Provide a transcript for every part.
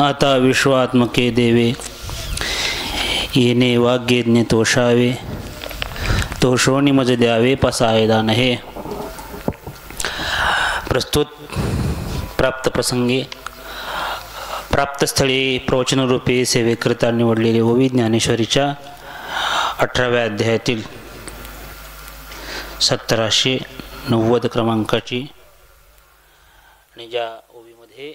आता विश्वात्मके देवे येणे वाग्यज्ञ तोषावे तोषोनी मज द्यावे पसायदान हे प्रस्तुत प्राप्त प्रसंगी प्राप्तस्थळी प्रवचनरूपी सेवेकरिता निवडलेले ओवी ज्ञानेश्वरीच्या 18व्या अध्यायातील 1790 क्रमांकाची आणि ज्या ओवीमध्ये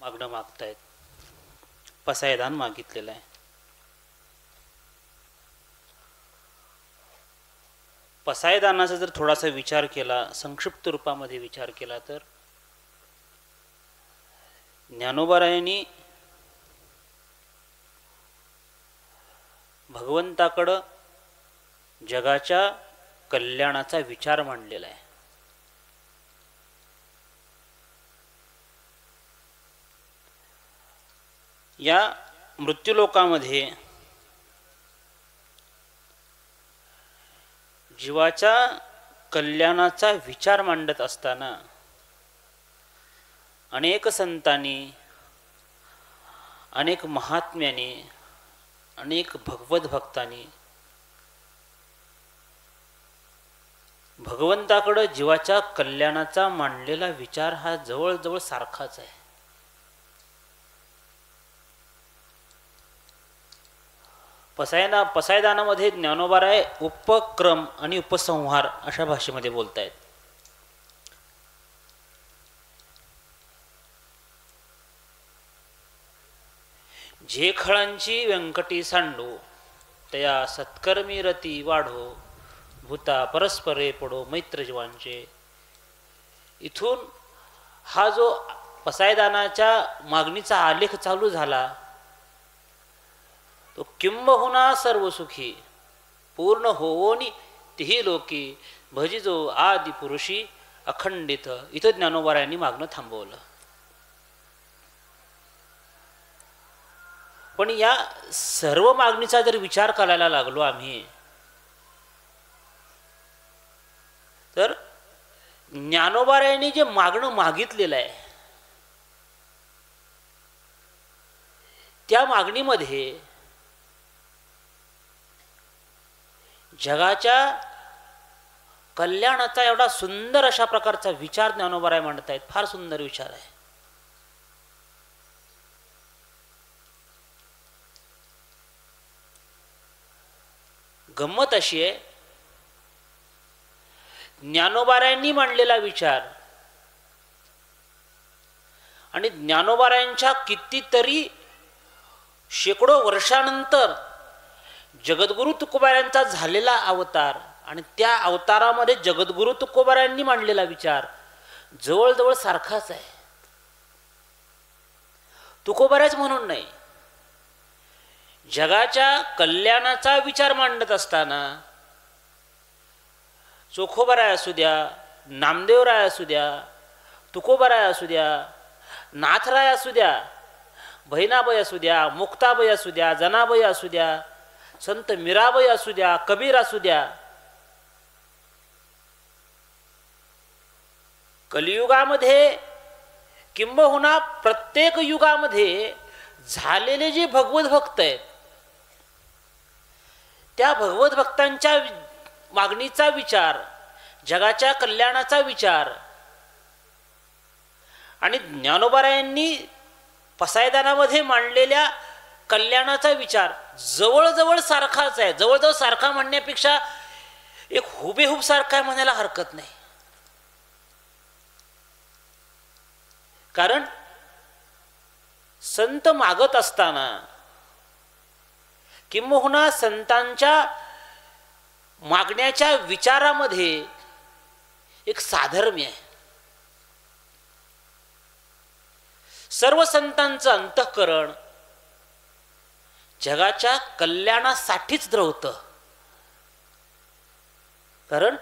मागणं मागतायत, पसायदान मागितलेलं आहे. पसायदानाचा जर थोडासा विचार केला, संक्षिप्त रूपामध्ये विचार केला तर ज्ञानोबारायांनी भगवंताकडं जगाच्या कल्याणाचा विचार मांडलेला आहे. या मृत्यूलोकामध्ये जीवाच्या कल्याणाचा विचार मांडत असताना अनेक संतांनी, अनेक महात्म्यांनी, अनेक भगवत भक्तांनी भगवंताकडे जीवाच्या कल्याणाचा मांडलेला विचार हा जवळजवळ सारखाच आहे. पसायदानामध्ये ज्ञानोबाराय उपक्रम आणि उपसंहार अशा भाषेमध्ये बोलतायत. जे खळांची व्यंकटी सांडो तया सत्कर्मी रती वाढो भूता परस्परे पडो मैत्र जीवांचे. इथून हा जो पसायदानाच्या मागणीचा आलेख चालू झाला तो किंबहुना सर्व सुखी पूर्ण होवोनी तिही लोकी भजिजो आदि पुरुषी अखंडित. इथं ज्ञानोबारायांनी मागणं थांबवलं. पण या सर्व मागणीचा जर विचार करायला लागलो आम्ही तर ज्ञानोबारायांनी जे मागणं मागितलेलं आहे त्या मागणीमध्ये जगाच्या कल्याणाचा एवढा सुंदर अशा प्रकारचा विचार ज्ञानोबाराय मांडतायत. फार सुंदर विचार आहे. गंमत अशी आहे, ज्ञानोबारायांनी मांडलेला विचार आणि ज्ञानोबारायांच्या कितीतरी शेकडो वर्षानंतर जगद्गुरु तुकोबारायांचा झालेला अवतार आणि त्या अवतारामध्ये जगद्गुरु तुकोबारायांनी मांडलेला विचार जवळजवळ सारखाच आहे. तुकोबारायच म्हणून नाही, जगाच्या कल्याणाचा विचार मांडत असताना चोखोबाराय असू द्या, नामदेवराय असू द्या, तुकोबाराय असू द्या, नाथराय असू द्या, बहिणाबाई असू द्या, मुक्ताबाई असू द्या, जनाबाई असू द्या, संत मीराबाई असू द्या, कबीर असू द्या, कलियुगामध्ये किंबहुना प्रत्येक युगामध्ये झालेले जे भगवत भक्त आहेत त्या भगवत भक्तांच्या मागणीचा विचार, जगाच्या कल्याणाचा विचार आणि ज्ञानोबारायांनी पसायदानामध्ये मांडलेल्या कल्याणाचा विचार जवळजवळ सारखाच आहे. जवळजवळ सारखा म्हणण्यापेक्षा एक हुबेहूब सारखा म्हणायला हरकत नाही. कारण संत मागत असताना किंबहुना संतांच्या मागण्याच्या विचारामध्ये एक साधर्म्य आहे. सर्व संतांचं अंतःकरण जगाच्या कल्याणासाठीच द्रवतं. कारण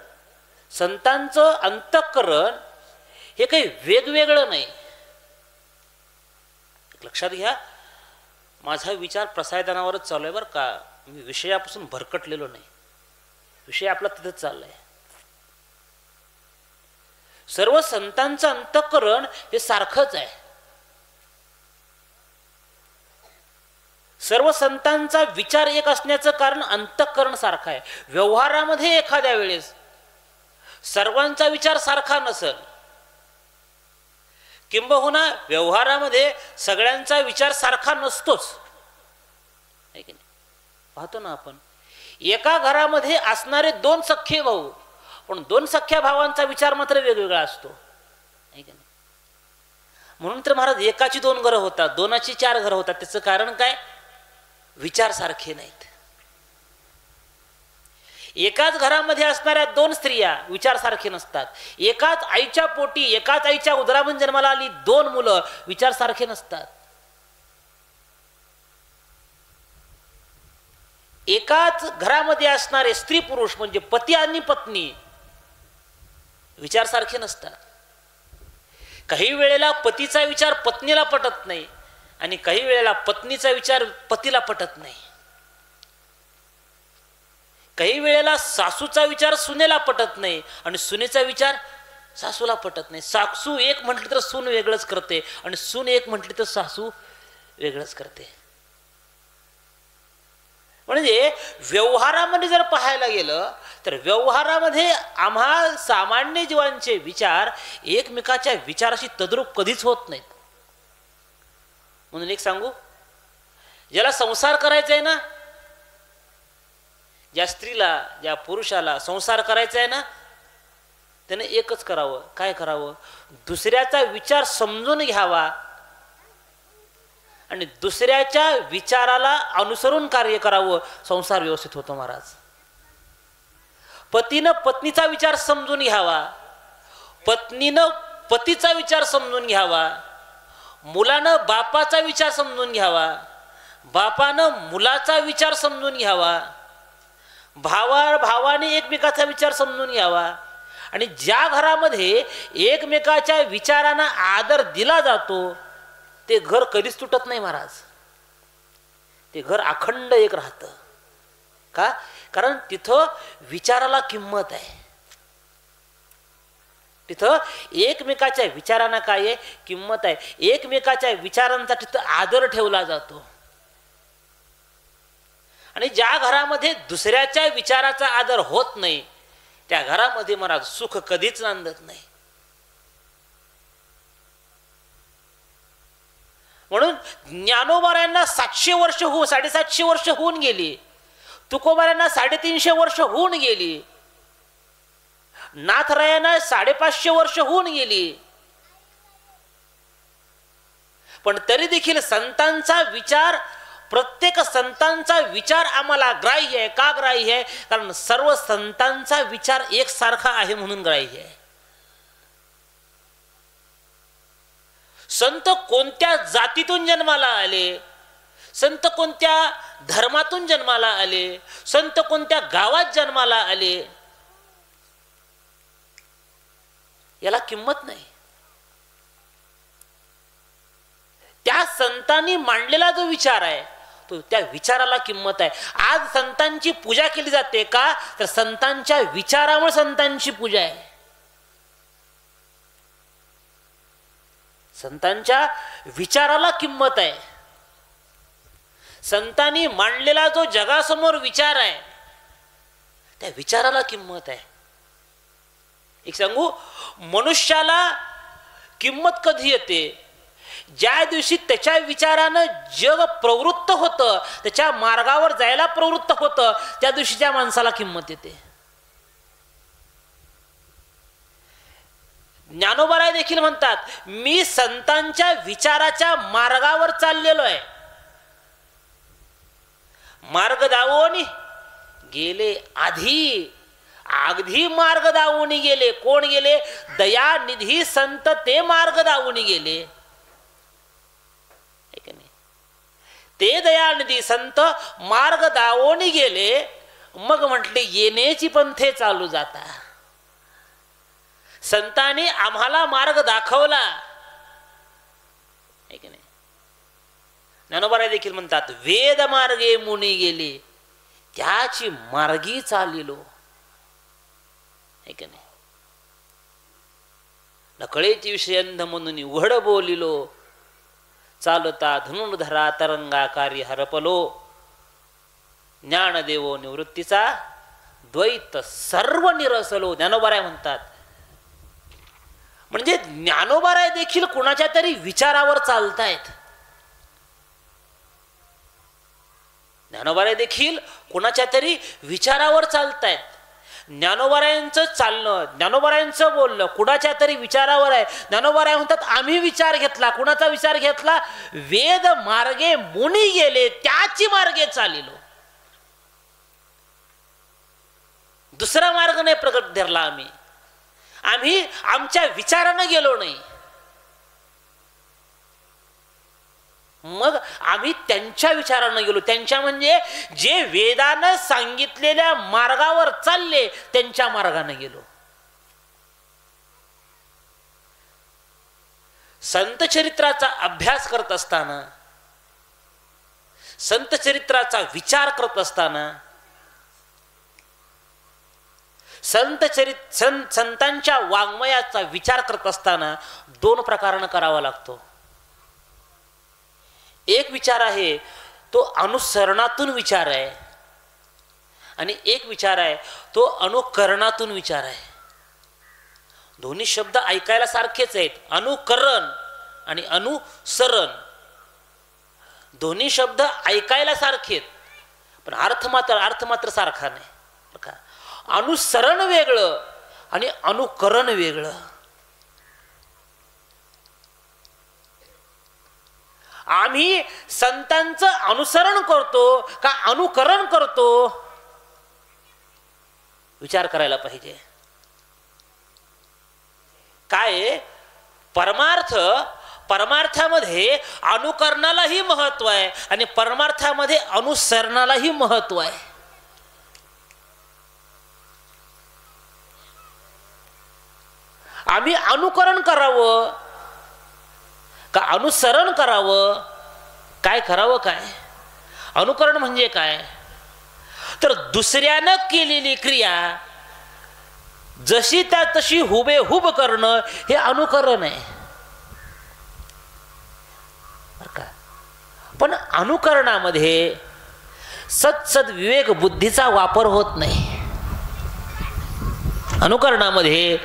संतांचं अंतःकरण हे काही वेगवेगळं नाही. लक्षात घ्या, माझा विचार प्रसायदानावरच चालू आहे बरं का, मी विषयापासून भरकटलेलो नाही. विषय आपला तिथंच चाललाय. सर्व संतांचं अंतःकरण हे सारखंच आहे. सर्व संतांचा विचार एक असण्याचं कारण अंतःकरण सारखं आहे. व्यवहारामध्ये एखाद्या वेळेस सर्वांचा विचार सारखा नसेल, किंबहुना व्यवहारामध्ये सगळ्यांचा विचार सारखा नसतोच, आहे की नाही? पाहतो ना आपण, एका घरामध्ये असणारे 2 सख्खे भाऊ, पण 2 सख्ख्या भावांचा विचार मात्र वेगवेगळा असतो, आहे की नाही? म्हणून तर महाराज एकाची 2 घरं होतात, 2ची 4 घरं होतात. त्याचं कारण काय? विचार सारखे नाहीत. एकाच घरामध्ये असणाऱ्या 2 स्त्रिया विचार सारखे नसतात. एकाच आईच्या पोटी, एकाच आईच्या उदरातून जन्माला आली 2 मुलं विचार सारखे नसतात. एकाच घरामध्ये असणारे स्त्री पुरुष म्हणजे पती आणि पत्नी विचार सारखे नसतात. काही वेळेला पतीचा विचार पत्नीला पटत नाही आणि काही वेळेला पत्नीचा विचार पतीला पटत नाही. काही वेळेला सासूचा विचार सुनेला पटत नाही आणि सुनेचा विचार सासूला पटत नाही. सासू एक म्हटली तर सून वेगळंच करते आणि सून एक म्हटली तर सासू वेगळंच करते. म्हणजे व्यवहारामध्ये जर पाहायला गेलं तर व्यवहारामध्ये आम्हा सामान्य जीवांचे विचार एकमेकाच्या विचाराशी तद्रूप कधीच होत नाहीत. म्हणून एक सांगू, ज्याला संसार करायचा आहे ना, ज्या स्त्रीला, ज्या पुरुषाला संसार करायचा आहे ना, त्याने एकच करावं. काय करावं? दुसऱ्याचा विचार समजून घ्यावा आणि दुसऱ्याच्या विचाराला अनुसरून कार्य करावं. संसार व्यवस्थित होतो महाराज. पतीनं पत्नीचा विचार समजून घ्यावा, पत्नीनं पतीचा विचार समजून घ्यावा, मुलानं बापाचा विचार समजून घ्यावा, बापानं मुलाचा विचार समजून घ्यावा, भावाने एकमेकाचा विचार समजून घ्यावा. आणि ज्या घरामध्ये एकमेकाच्या विचारांना आदर दिला जातो ते घर कधीच तुटत नाही महाराज. ते घर अखंड एक राहतं. का? कारण तिथं विचाराला किंमत आहे. तिथं एकमेकाच्या विचारांना काय आहे? किंमत आहे. एकमेकाच्या विचारांचा तिथं आदर ठेवला जातो. आणि ज्या घरामध्ये दुसऱ्याच्या विचाराचा आदर होत नाही त्या घरामध्ये महाराज सुख कधीच नांदत नाही. म्हणून ज्ञानोबारायांना 700 वर्ष 750 वर्ष होऊन गेली, तुकोबारायांना 350 वर्ष होऊन गेली, नाथरायांना 550 वर्ष होऊन गेली, पण तरी देखील संतांचा विचार, प्रत्येक संतांचा विचार आम्हाला ग्राह्य आहे. का ग्राह्य आहे? कारण सर्व संतांचा विचार एकसारखा आहे म्हणून ग्राह्य आहे. संत कोणत्या जातीतून जन्माला आले, संत कोणत्या धर्मातून जन्माला आले, संत कोणत्या गावात जन्माला आले, याला किंमत नाही. त्या संतांनी मांडलेला जो विचार आहे तो त्या विचाराला किंमत आहे. आज संतांची पूजा केली जाते का? तर संतांच्या विचारामुळे संतांची पूजा आहे. संतांच्या विचाराला किंमत आहे. संतांनी मांडलेला जो जगासमोर विचार आहे त्या विचाराला किंमत आहे. एक सांगू, मनुष्याला किंमत कधी येते? ज्या दिवशी त्याच्या विचारानं जग प्रवृत्त होतं, त्याच्या मार्गावर जायला प्रवृत्त होतं, त्या दिवशी त्या माणसाला किंमत येते. ज्ञानोबाराय देखील म्हणतात, मी संतांच्या विचाराच्या मार्गावर चाललेलो आहे. मार्ग दावोनी गेले आधी, अगदी मार्ग दावोनी गेले. कोण गेले? दयानिधी संत ते मार्ग दावोनी गेले. ते दयानिधी संत मार्ग दावोनी गेले. मग म्हटले येण्याची पंथे चालू जाता. संतांनी आम्हाला मार्ग दाखवला आहे की नाही? ज्ञानोबाराय देखील म्हणतात, वेद मार्गे मुनी गेले त्याची मार्गी चालिलो. आहे का नाही? नकळेची विषयंध म्हणून उघड बोलिलो, चालता धनुर्धरा तरंगाकारी हरपलो, ज्ञानदेवो निवृत्तीचा द्वैत सर्व निरसलो. ज्ञानोबाराय म्हणतात, म्हणजे ज्ञानोबाराय देखील कुणाच्या तरी विचारावर चालतायत. ज्ञानोबाराय देखील कुणाच्या तरी विचारावर चालतायत. ज्ञानोबारायांचं चालणं, ज्ञानोबारायांचं बोलणं कुणाच्या तरी विचारावर आहे. ज्ञानोबाराय म्हणतात, आम्ही विचार घेतला. कुणाचा विचार घेतला? वेद मार्गे मुनी गेले, त्याची मार्गे चालिलो. दुसरा मार्ग नाही प्रगट धरला आम्ही. आम्ही आमच्या विचारानं गेलो नाही. मग आम्ही त्यांच्या विचारानं गेलो. त्यांच्या म्हणजे जे वेदानं सांगितलेल्या मार्गावर चालले त्यांच्या मार्गाने गेलो. संत चरित्राचा अभ्यास करत असताना, संत चरित्राचा विचार करत असताना, संतांच्या वाङ्मयाचा विचार करत असताना दोन प्रकारानं करावा लागतो. एक विचार आहे तो अनुसरणातून विचार आहे, आणि एक विचार आहे तो अनुकरणातून विचार आहे. दोन्ही शब्द ऐकायला सारखेच आहेत, अनुकरण आणि अनुसरण. दोन्ही शब्द ऐकायला सारखेत, पण अर्थ मात्र सारखा नाही. अनुसरण वेगळं आणि अनुकरण वेगळं. आम्ही संतांचं अनुसरण करतो का अनुकरण करतो, विचार करायला पाहिजे. काय परमार्थ, परमार्थामध्ये अनुकरणालाही महत्व आहे आणि परमार्थामध्ये अनुसरणालाही महत्व आहे. आम्ही अनुकरण करावं का अनुसरण करावं? काय करावं? काय अनुकरण म्हणजे काय? तर दुसऱ्यानं केलेली क्रिया जशी त्या तशी हुबेहूब करणं हे अनुकरण आहे, बरं का? पण अनुकरणामध्ये सत्सद विवेक बुद्धीचा वापर होत नाही. अनुकरणामध्ये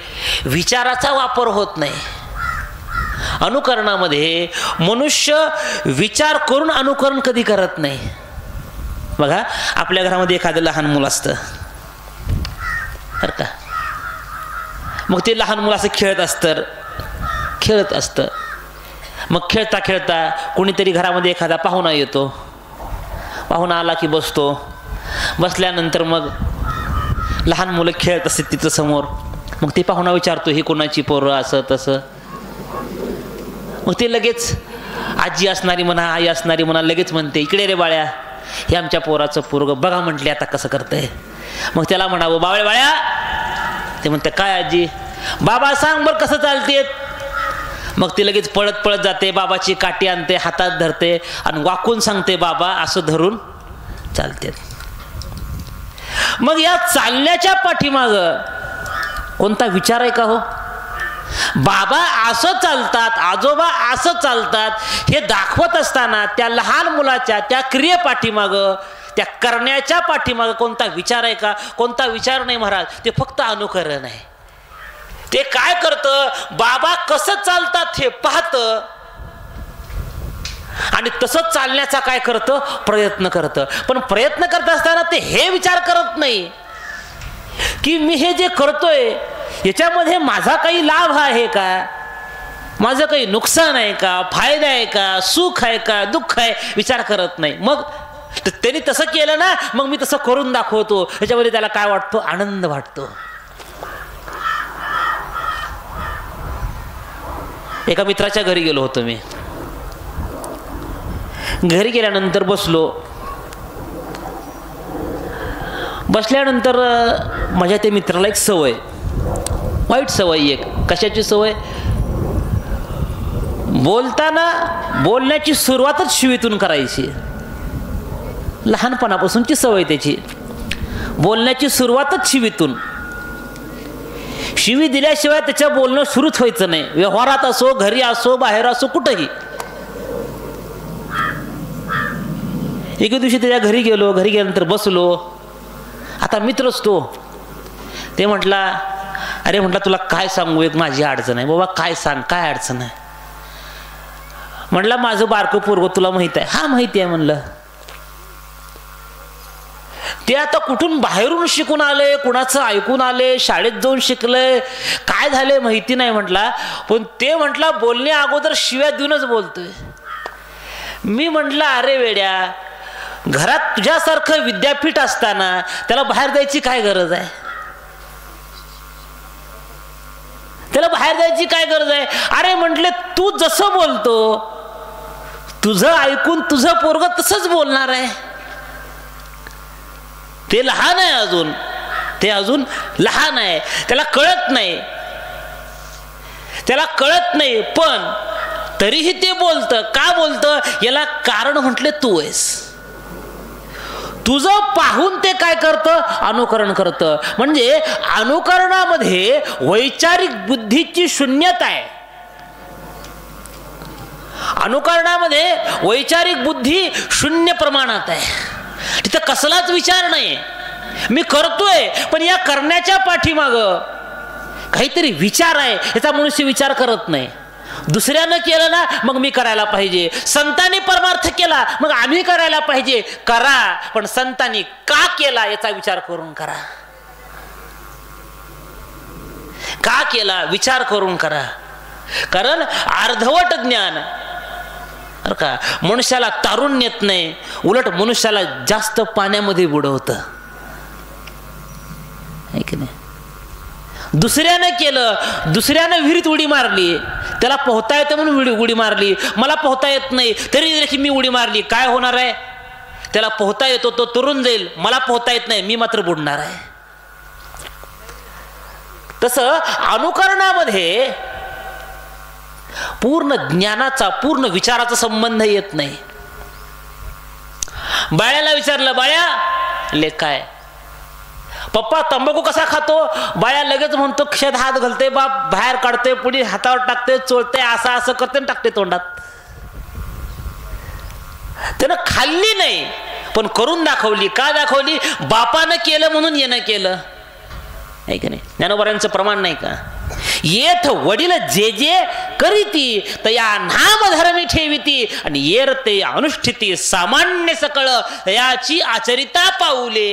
विचाराचा वापर होत नाही. अनुकरणामध्ये मनुष्य विचार करून अनुकरण कधी करत नाही. बघा, आपल्या घरामध्ये एखादं लहान मुलं असतं, बरं का? मग ते लहान मुलं असं खेळत असतं. मग खेळता खेळता कोणीतरी घरामध्ये एखादा पाहुणा येतो. पाहुणा आला की बसतो. बसल्यानंतर मग लहान मुलं खेळत असते तिथं समोर. मग ते पाहुणा विचारतो, ही कोणाची पोरं, असं तसं. मग ते लगेच आजी असणारी म्हणा, आई असणारी म्हणा, लगेच म्हणते, इकडे रे बाळ्या, हे आमच्या पोराचं पोरगं बघा म्हटले आता कसं करतंय. मग त्याला म्हणावं, बावळे बाळ्या. ते म्हणते, काय आजी? बाबा सांग बरं कसं चालते. मग ती लगेच पळत पळत जाते, बाबाची काठी आणते, हातात धरते आणि वाकून सांगते, बाबा असं धरून चालते. मग या चालण्याच्या पाठीमाग कोणता विचार आहे का हो? बाबा असं चालतात, आजोबा असं चालतात हे दाखवत असताना त्या लहान मुलाच्या त्या क्रिये पाठीमाग, त्या करण्याच्या पाठीमाग कोणता विचार आहे का? कोणता विचार नाही महाराज. ते फक्त अनुकरण आहे. ते काय करतं, बाबा कसं चालतात हे पाहतं आणि तसंच चालण्याचा काय करतं, प्रयत्न करतं. पण प्रयत्न करत असताना ते हे विचार करत नाही की मी हे जे करतोय याच्यामध्ये माझा काही लाभ आहे का, माझं काही नुकसान आहे का, फायदा आहे का, सुख आहे का, दुःख आहे, विचार करत नाही. मग त्यांनी तसं केलं ना, मग मी तसं करून दाखवतो. याच्यामध्ये त्याला काय वाटतो, आनंद वाटतो. एका मित्राच्या घरी गेलो होतो मी. घरी गेल्यानंतर बसल्यानंतर माझ्या त्या मित्राला एक सवय, वाईट सवय, एक कशाची सवय, बोलण्याची सुरुवातच शिवीतून करायची. लहानपणापासूनची सवय त्याची, बोलण्याची सुरुवातच शिवीतून. शिवी दिल्याशिवाय त्याच्या बोलणं सुरूच व्हायचं नाही, व्यवहारात असो, घरी असो, बाहेर असो, कुठंही. एके दिवशी त्याच्या घरी गेलो, घरी गेल्यानंतर बसलो. आता मित्रच तो. ते म्हटला, अरे म्हटलं तुला काय सांगू, एक माझी अडचण आहे. बाबा काय सांग, काय अडचण आहे? म्हटलं माझं बारकं पोरगं तुला माहित आहे? हा माहिती आहे म्हणलं. ते आता कुठून बाहेरून शिकून आले, कुणाचं ऐकून आले, शाळेत जाऊन शिकले, काय झाले माहिती नाही म्हटला. पण ते म्हटला बोलण्या अगोदर शिव्या देऊनच बोलतोय. मी म्हटलं अरे वेड्या, घरात तुझ्यासारखं विद्यापीठ असताना त्याला बाहेर जायची काय गरज आहे? त्याला बाहेर जायची काय गरज आहे? अरे म्हटले तू जसं बोलतो, तुझं ऐकून तुझं पोरगं तसंच बोलणार आहे. ते लहान आहे अजून, ते अजून लहान आहे, त्याला कळत नाही, त्याला कळत नाही. पण तरीही ते बोलतं. का बोलतं? याला कारण म्हटले तू आहेस. तुझं पाहून ते काय करतं? अनुकरण करतं. म्हणजे अनुकरणामध्ये वैचारिक बुद्धीची शून्यता आहे. अनुकरणामध्ये वैचारिक बुद्धी शून्य प्रमाणात आहे. तिथं कसलाच विचार नाही. मी करतोय, पण या करण्याच्या पाठीमाग काहीतरी विचार आहे, याचा मनुष्य विचार करत नाही. दुसऱ्यानं केलं ना, मग मी करायला पाहिजे. संतांनी परमार्थ केला, मग आम्ही करायला पाहिजे. करा, पण संतांनी का केला याचा विचार करून करा. का केला विचार करून करा. कारण अर्धवट ज्ञान का मनुष्याला तारुण्य येत नाही, उलट मनुष्याला जास्त पाण्यामध्ये बुडवतं. आहे की नाही? दुसऱ्यानं केलं, दुसऱ्यानं विहिरीत उडी मारली, त्याला पोहता येतं म्हणून उडी मारली, मला पोहता येत नाही तरी देखील मी उडी मारली. काय होणार आहे? त्याला पोहता येतो, तो तरुण जाईल, मला पोहता येत नाही, मी मात्र बुडणार आहे. तसं अनुकरणामध्ये पूर्ण ज्ञानाचा, पूर्ण विचाराचा संबंध येत नाही. बाळ्याला विचारलं, बाळ्या ले काय पप्पा तंबाखू कसा खातो? बाळ्या लगेच म्हणतो खिशात हात घालते, बाप बाहेर काढते, पुढे हातावर टाकते, चोळते, असं असं करते, टाकते तोंडात. त्यानं खाल्ली नाही, पण करून दाखवली. का दाखवली? बापानं केलं म्हणून येणं केलं. आहे की नाही? ज्ञानोबारांचं प्रमाण नाही का? येथ वडील जे जे करीती तया नाम धर्मी ठेविती, आणि येर ते अनुष्ठिती सामान्य सकळ याची आचरिता पाऊले.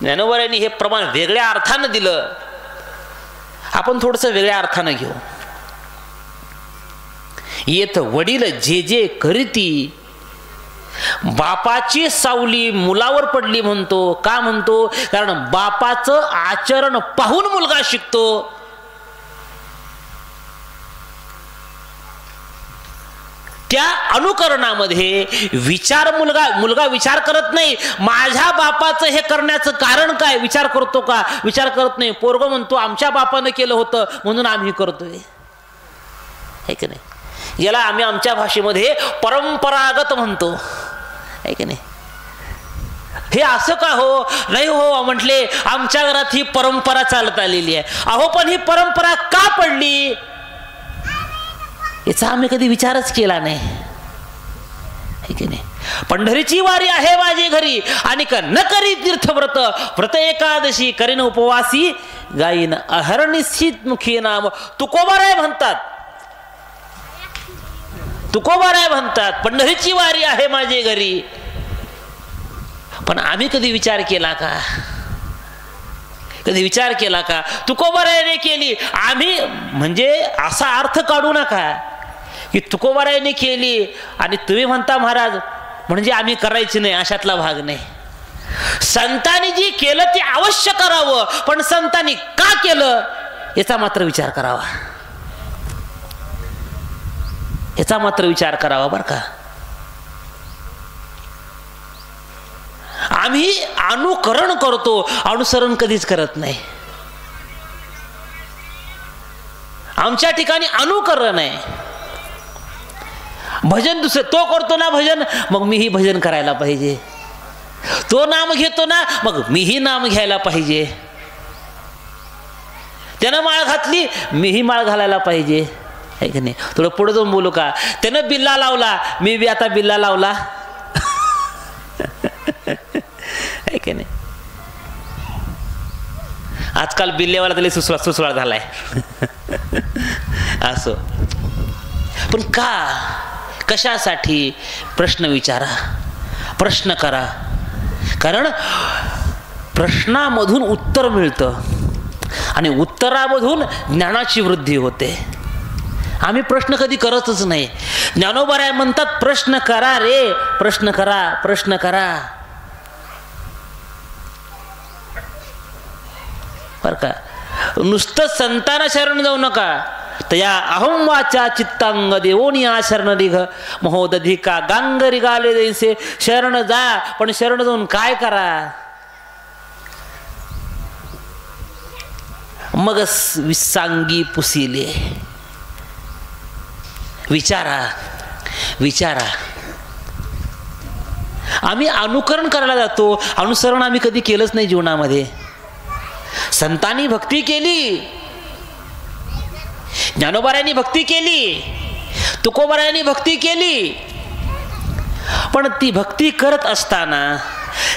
ज्ञानोबारांनी हे प्रमाण वेगळ्या अर्थानं दिलं, आपण थोडंसं वेगळ्या अर्थानं घेऊ. येथ वडील जे जे करीती, बापाची सावली मुलावर पडली म्हणतो. का म्हणतो? कारण बापाचं आचरण पाहून मुलगा शिकतो. त्या अनुकरणामध्ये विचार, मुलगा विचार करत नाही, माझ्या बापाचं हे करण्याचं कारण काय विचार करतो का? विचार करत नाही. पोरगं म्हणतो आमच्या बापानं केलं होतं म्हणून आम्ही करतोय. है की नाही? याला आम्ही आमच्या भाषेमध्ये परंपरागत म्हणतो. आहे की नाही? हे असं का हो? नाही हो म्हटले, आमच्या घरात ही परंपरा चालत आलेली आहे. अहो पण ही परंपरा का पडली याचा आम्ही कधी विचारच केला नाही. आहे की नाही? पंढरीची वारी आहे माझी घरी, आणि न करी तीर्थव्रत, व्रत एकादशी करीन उपवासी, गायीन अहर्निशित मुखी नाम. तुकोबाराय म्हणतात, तुकोबाराय म्हणतात पंढरीची वारी आहे माझी घरी. पण आम्ही कधी विचार केला का? कधी विचार केला का? तुकोबारायने केली, आम्ही म्हणजे असा अर्थ काढू नका की तुकोबारायने केली आणि तुम्ही म्हणता महाराज म्हणजे आम्ही करायची नाही, अशातला भाग नाही. संतांनी जी केलं ते अवश्य करावं, पण संतांनी का केलं याचा मात्र विचार करावा. याचा मात्र विचार करावा बरं का. आम्ही अनुकरण करतो, अनुसरण कधीच करत नाही. आमच्या ठिकाणी अनुकरण आहे. भजन दुसरं तो करतो ना भजन, मग मीही भजन करायला पाहिजे. तो नाम घेतो ना, मग मीही नाम घ्यायला पाहिजे. त्यानं माळ घातली, मीही माळ घालायला पाहिजे, आहे की नाही? थोडं पुढे जाऊन बोलू का? त्यानं बिल्ला लावला, मी बी आता बिल्ला लावला, आहे की नाही? आजकाल बिल्लेवाला त्याला सुसळा झालाय. असो, पण का, कशासाठी? प्रश्न विचारा, प्रश्न करा. कारण प्रश्नामधून उत्तर मिळतं आणि उत्तरामधून ज्ञानाची वृद्धी होते. आम्ही प्रश्न कधी करतच नाही. ज्ञानोबा म्हणतात प्रश्न करा रे, प्रश्न करा, प्रश्न करा. बर का? नुसतं संतांना शरण जाऊ नका. तया अहम वाचा चित्तांग देवोनिया शरण दिघ महोदधिका गांगरी गाले जैसे. शरण जा, पण शरण जाऊन काय करा? मग विसांगी पुसिले. विचारा, विचारा. आम्ही अनुकरण करायला जातो, अनुसरण आम्ही कधी केलंच नाही जीवनामध्ये. संतांनी भक्ती केली, ज्ञानोबारायांनी भक्ती केली, तुकोबारायांनी भक्ती केली, पण ती भक्ती करत असताना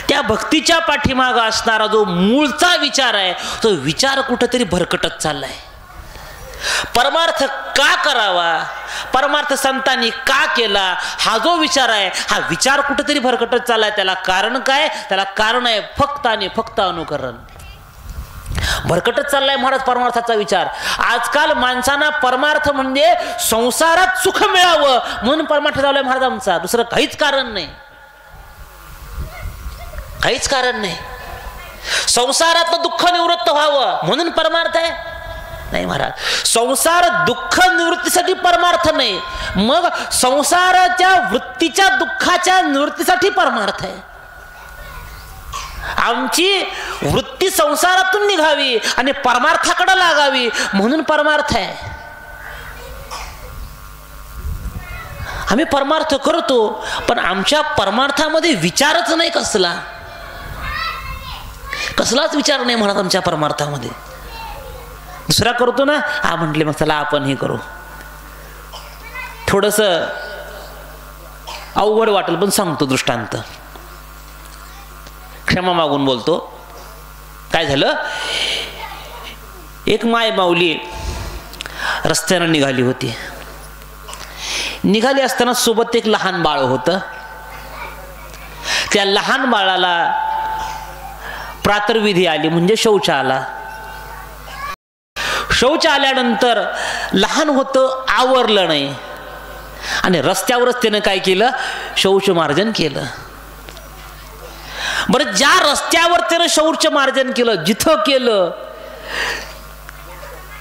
त्या भक्तीच्या पाठीमागे असणारा जो मूळचा विचार आहे, तो विचार कुठेतरी भरकटत चाललाय. परमार्थ का करावा, परमार्थ संतांनी का केला, हा जो विचार आहे, हा विचार कुठेतरी भरकटत चाललाय. त्याला कारण काय? त्याला कारण आहे फक्त आणि फक्त अनुकरण. भरकटत चाललाय महाराज परमार्थाचा विचार. आजकाल माणसांना परमार्थ म्हणजे संसारात सुख मिळावं म्हणून परमार्थ चाललाय महाराज आमचा. दुसरं काहीच कारण नाही, काहीच कारण नाही. संसारातलं दुःख निवृत्त व्हावं म्हणून परमार्थ आहे? नाही महाराज. संसार दुःख निवृत्तीसाठी परमार्थ नाही, मग संसाराच्या वृत्तीच्या दुःखाच्या निवृत्तीसाठी परमार्थ आहे. आमची वृत्ती संसारातून निघावी आणि परमार्थाकडे लागावी म्हणून परमार्थ आहे. आम्ही परमार्थ करतो, पण आमच्या परमार्थामध्ये विचारच नाही कसला. कसलाच विचार नाही म्हणत आमच्या परमार्थामध्ये. दुसरा करतो ना, हा म्हटले मग चला आपण हे करू. थोडस अवघड वाटेल पण सांगतो दृष्टांत. क्षमा मागून बोलतो. काय झालं, एक माय माऊली रस्त्यानं निघाली होती. निघाली असताना सोबत एक लहान बाळ होतं. त्या लहान बाळाला प्रातर्विधी आली, म्हणजे शौच आला. शौच आल्यानंतर लहान होतं, आवरलं नाही आणि रस्त्यावरच त्यानं काय केलं, शौच मार्जन केलं. बरं, ज्या रस्त्यावर त्यानं शौच मार्जन केलं, जिथं केलं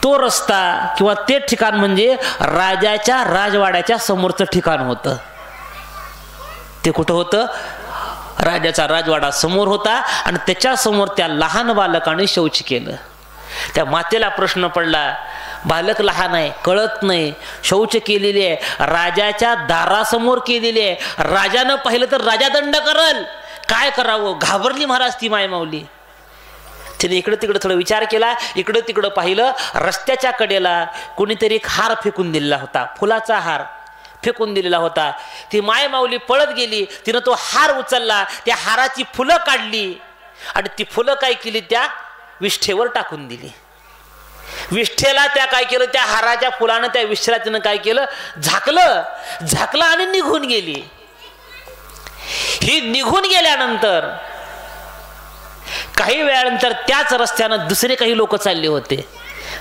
तो रस्ता किंवा ते ठिकाण म्हणजे राजाच्या राजवाड्याच्या समोरचं ठिकाण होतं. ते कुठं होतं? राजाचा राजवाडा समोर होता आणि त्याच्या समोर त्या लहान बालकाने शौच केलं. त्या मातेला प्रश्न पडला, बालक लहान आहे, कळत नाही, शौच केलेली आहे, राजाच्या दारासमोर केलेली आहे, राजानं पाहिलं तर राजा दंड करल, काय करावं? घाबरली महाराज ती माय माऊली. तिने इकडं तिकडं थोडं विचार केला, इकडं तिकडं पाहिलं, रस्त्याच्या कडेला कोणीतरी एक हार फेकून दिलेला होता, फुलाचा हार फेकून दिलेला होता. ती माय माऊली पळत गेली, तिनं तो हार उचलला, त्या हाराची फुलं काढली आणि ती फुलं काय केली, त्या विष्ठेवर टाकून दिली. विष्ठेला त्या काय केलं, त्या हाराच्या फुलानं त्या विष्ठेला तिनं काय केलं, झाकलं आणि निघून गेली. ही निघून गेल्यानंतर काही वेळानंतर त्याच रस्त्यानं दुसरे काही लोक चालले होते.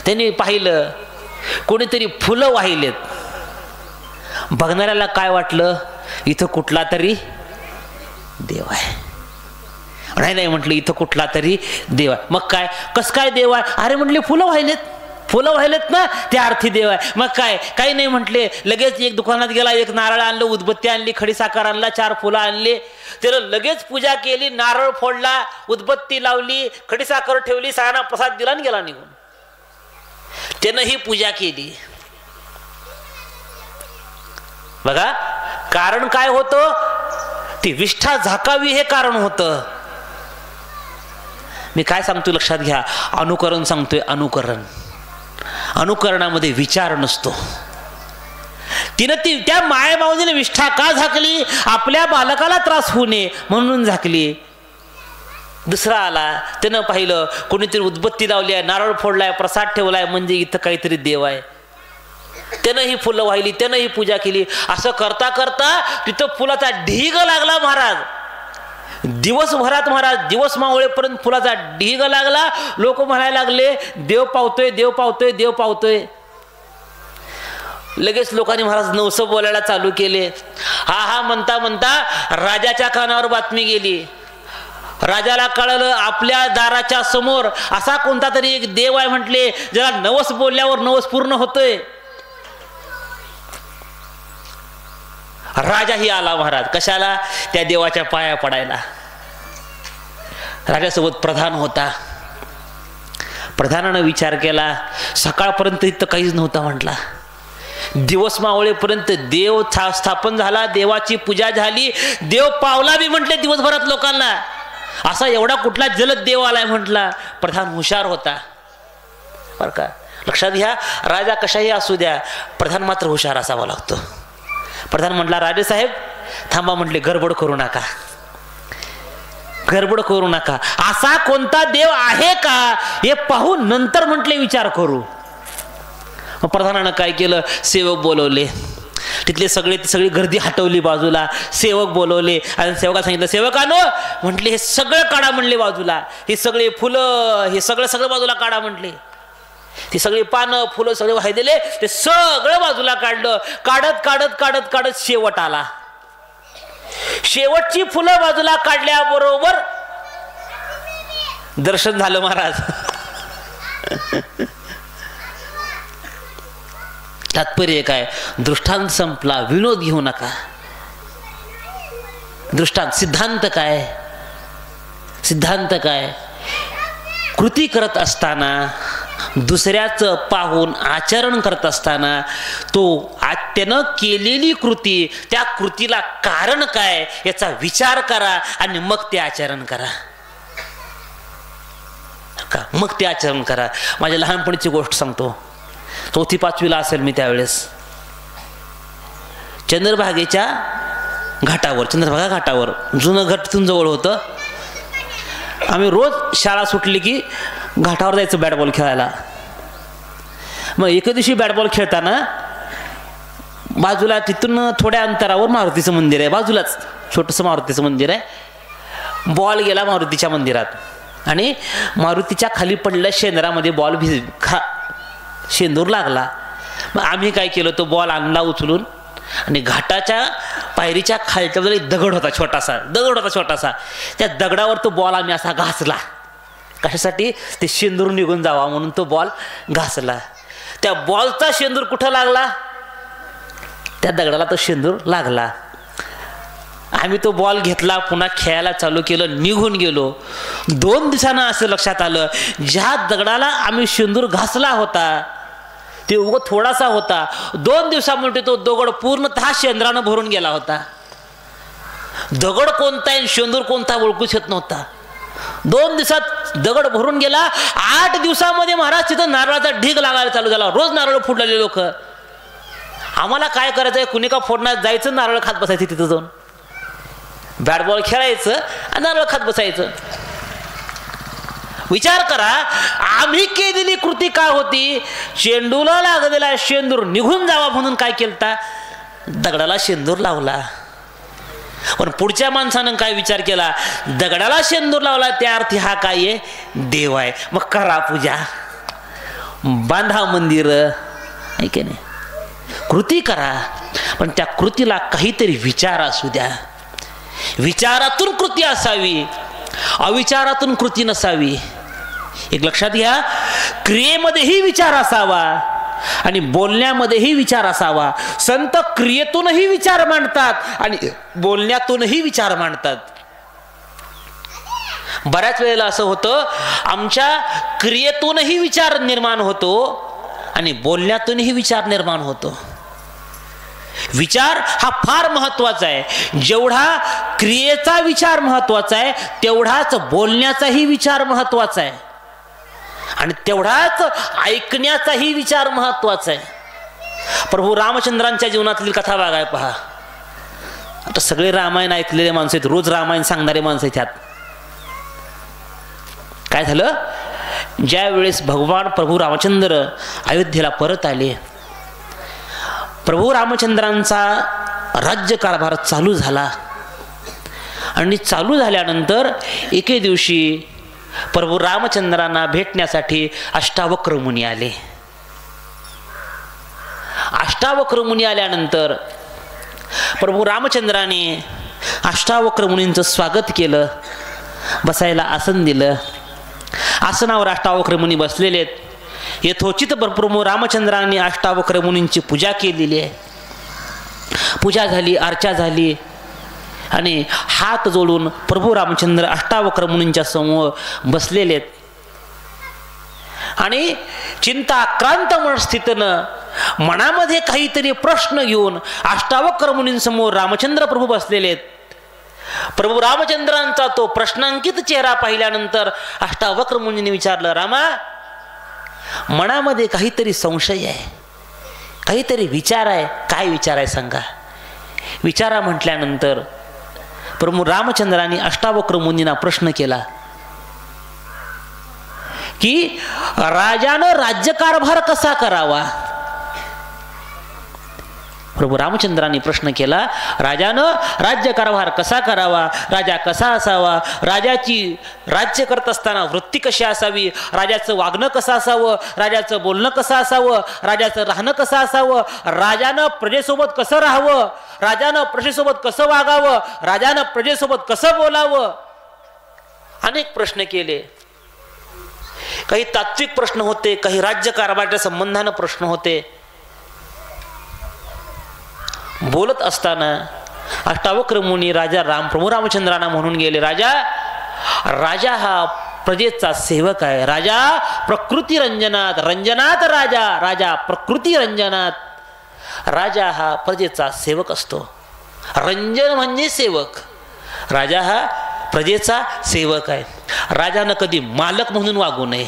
त्यांनी पाहिलं कोणीतरी फुलं वाहिलेत. बघणाऱ्याला काय वाटलं, इथं कुठला तरी देव आहे. नाही म्हटलं, इथं कुठला तरी देव आहे. मग काय, कस काय देव आहे? अरे म्हटले फुलं वाहिलेत ना, त्या अर्थी देव आहे. मग काय, काही नाही म्हटले. लगेच एक दुकानात गेला, एक नारळ आणलं, उदबत्ती आणली, खडीसाखर आणला, 4 फुलं आणले, त्याला लगेच पूजा केली, नारळ फोडला, उदबत्ती लावली, खडीसाखर ठेवली, सगळ्यांना प्रसाद दिला आणि गेला निघून. त्यानं ही पूजा केली. बघा, कारण काय होतं, ती विष्ठा झाकावी हे कारण होतं. मी काय सांगतोय लक्षात घ्या, अनुकरण सांगतोय, अनुकरण. अनुकरणामध्ये विचार नसतो. तिनं त्या मायबाऊजीने विष्ठा का झाकली? आपल्या बालकाला त्रास होऊ नये म्हणून झाकली. दुसरा आला, त्यानं पाहिलं कोणीतरी उदबत्ती लावली आहे, नारळ फोडलाय, प्रसाद ठेवलाय, म्हणजे इथं काहीतरी देव आहे. त्यानं ही फुलं वाहिली, त्यानं ही पूजा केली. असं करता करता तिथं फुलाचा ढीग लागला महाराज. दिवसभरात महाराज दिवस मावळेपर्यंत फुलाचा ढीग लागला. लोक म्हणायला लागले देव पावतोय, देव पावतोय, देव पावतोय. लगेच लोकांनी महाराज नवसं बोलायला चालू केले. हा हा म्हणता म्हणता राजाच्या कानावर बातमी गेली. राजाला कळलं आपल्या दाराच्या समोर असा कोणता तरी एक देव आहे म्हटले, ज्याला नवस बोलल्यावर नवस पूर्ण होतोय. राजाही आला महाराज. कशाला? त्या देवाच्या पाया पडायला. राजासोबत प्रधान होता. प्रधानानं विचार केला, सकाळपर्यंत इथं काहीच नव्हता म्हटला. दिवस मावळेपर्यंत देव स्थापन झाला, देवाची पूजा झाली, देव पावला बी म्हटले दिवसभरात लोकांना. असा एवढा कुठला जलद देव आलाय म्हटला. प्रधान हुशार होता बरं का. लक्षात घ्या, राजा कशाही असू द्या, प्रधान मात्र हुशार असावा लागतो. प्रधान म्हटला राजेसाहेब थांबा, म्हटले गडबड करू नका, गडबड करू नका. असा कोणता देव आहे का हे पाहून नंतर म्हटले विचार करू. मग प्रधानानं काय केलं, सेवक बोलवले. तिथले सगळी गर्दी हटवली बाजूला. सेवक बोलवले आणि सेवकाला सांगितलं सेवकानो म्हटले हे सगळं काढा म्हणले बाजूला. हे सगळे फुलं हे सगळं बाजूला काढा म्हटले. ती सगळी पानं फुलं सगळे वाहिलेले ते सगळं बाजूला काढलं. काढत काढत काढत काढत शेवट आला. शेवटची फुलं बाजूला काढल्याबरोबर दर्शन झालं महाराज. तात्पर्य काय? दृष्टांत संपला, विनोद घेऊ नका. दृष्टांत सिद्धांत काय? सिद्धांत काय? कृती करत असताना, दुसऱ्याचं पाहून आचरण करत असताना त्यानं केलेली कृती, त्या कृतीला कारण काय याचा विचार करा आणि मग ते आचरण करा. मग ते आचरण करा. माझ्या लहानपणीची गोष्ट सांगतो. 4वी-5वीला असेल मी त्यावेळेस. चंद्रभागेच्या घाटावर, चंद्रभागा घाटावर, जुनं घाट तिथून जवळ होतं. आम्ही रोज शाळा सुटली की घाटावर जायचं बॅटबॉल खेळायला. मग एके दिवशी बॅटबॉल खेळताना बाजूला तिथून थोड्या अंतरावर मारुतीचं मंदिर आहे. बाजूलाच छोटंसं मारुतीचं मंदिर आहे. बॉल गेला मारुतीच्या मंदिरात आणि मारुतीच्या खाली पडलेल्या शेंदरामध्ये बॉल शेंदूर लागला. मग आम्ही काय केलं, तो बॉल आणला उचलून आणि घाटाच्या पायरीच्या खालच्या दगड होता छोटासा, त्या दगडावर तो बॉल आम्ही असा घासला. कशासाठी? ते शेंदूर निघून जावा म्हणून तो बॉल घासला. त्या बॉलचा शेंदूर कुठं लागला? त्या दगडाला तो शेंदूर लागला. आम्ही तो बॉल घेतला, पुन्हा खेळायला चालू केलं, निघून गेलो. 2 दिवसांना असं लक्षात आलं, ज्या दगडाला आम्ही शेंदूर घासला होता ते उगं थोडासा होता. 2 दिवसामध्ये तो दगड पूर्णतः शेंद्रानं भरून गेला होता. दगड कोणता आहे शेंदूर कोणता ओळखूच येत नव्हता. 2 दिवसात दगड भरून गेला. 8 दिवसामध्ये महाराज तिथं नारळाचा ढीग लागायला चालू झाला. रोज नारळ फोडलेले लोक. आम्हाला काय करायचंय, कुणी का फोडण्यात जायचं, नारळ खात बसायचं. तिथं जाऊन बॅटबॉल खेळायचं आणि नारळ खात बसायचं. विचार करा, आम्ही केलेली कृती काय होती? शेंडूला लागलेला शेंदूर निघून जावा म्हणून काय केलता? दगडाला शेंदूर लावला. पण पुढच्या माणसानं काय विचार केला? दगडाला शेंदूर लावला त्या अर्थी हा काय आहे? देव आहे. मग करा पूजा, बांधा मंदिर, ऐक नाही, कृती करा. पण त्या कृतीला काहीतरी विचार असू द्या. विचारातून कृती असावी, अविचारातून कृती नसावी. एक लक्षात घ्या, क्रियेमध्येही विचार असावा आणि बोलण्यामध्येही विचार असावा. संत क्रियेतूनही विचार मांडतात आणि बोलण्यातूनही विचार मांडतात. बऱ्याच वेळेला असं होतं, आमच्या क्रियेतूनही विचार निर्माण होतो आणि बोलण्यातूनही विचार निर्माण होतो. विचार हा फार महत्वाचा आहे. जेवढा क्रियेचा विचार महत्वाचा आहे तेवढाच बोलण्याचाही विचार महत्वाचा आहे. आणि तेवढाच ऐकण्याचाही विचार महत्वाचा आहे. प्रभू रामचंद्रांच्या जीवनातली कथा बघाय पहा. आता सगळे रामायण ऐकलेले माणसं आहेत, रोज रामायण सांगणारे माणसं आहेत. त्यात काय झालं, ज्या वेळेस भगवान प्रभू रामचंद्र अयोध्येला परत आले, प्रभू रामचंद्रांचा राज्यकारभार चालू झाला आणि चालू झाल्यानंतर एके दिवशी प्रभू रामचंद्रांना भेटण्यासाठी अष्टावक्र मुनी आले. अष्टावक्र मुनी आल्यानंतर प्रभू रामचंद्राने अष्टावक्र मुनींचं स्वागत केलं, बसायला आसन दिलं. आसनावर अष्टावक्र मुनी बसलेले आहेत. यथोचित प्रभू रामचंद्रांनी अष्टावक्र मुनींची पूजा केलेली आहे. पूजा झाली, अर्चा झाली आणि हात जोडून प्रभू रामचंद्र अष्टावक्र मुनींच्या समोर बसलेले आहेत. आणि चिंताक्रांत मनस्थितीनं मनामध्ये काहीतरी प्रश्न घेऊन अष्टावक्र मुनींसमोर रामचंद्र प्रभू बसलेले आहेत. प्रभू रामचंद्रांचा तो प्रश्नांकित चेहरा पाहिल्यानंतर अष्टावक्र मुनींनी विचारलं, रामा, मनामध्ये काहीतरी संशय आहे, काहीतरी विचार आहे. काय विचार आहे सांगा. विचारा म्हटल्यानंतर प्रभू रामचंद्रांनी अष्टावक्र मुनींना प्रश्न केला की राजानं राज्यकारभार कसा करावा. प्रभू रामचंद्रांनी प्रश्न केला, राजानं राज्यकारभार कसा करावा, राजा कसा असावा, राजाची राज्य करत असताना वृत्ती कशी असावी, राजाचं वागणं कसं असावं, राजाचं बोलणं कसं असावं, राजाचं राहणं कसं असावं, राजानं प्रजेसोबत कसं राहावं, राजानं प्रजेसोबत कसं वागावं, राजानं प्रजेसोबत कसं बोलावं. अनेक प्रश्न केले. काही तात्विक प्रश्न होते, काही राज्यकारभाराच्या संबंधानं प्रश्न होते. बोलत असताना अष्टावक्र मुनी प्रभू रामचंद्रांना म्हणून गेले, राजा हा प्रजेचा सेवक आहे. राजा प्रकृती रंजनात, रंजनात राजा प्रकृती रंजनात. राजा हा प्रजेचा सेवक असतो. रंजन म्हणजे सेवक. राजा हा प्रजेचा सेवक आहे. राजानं कधी मालक म्हणून वागू नये,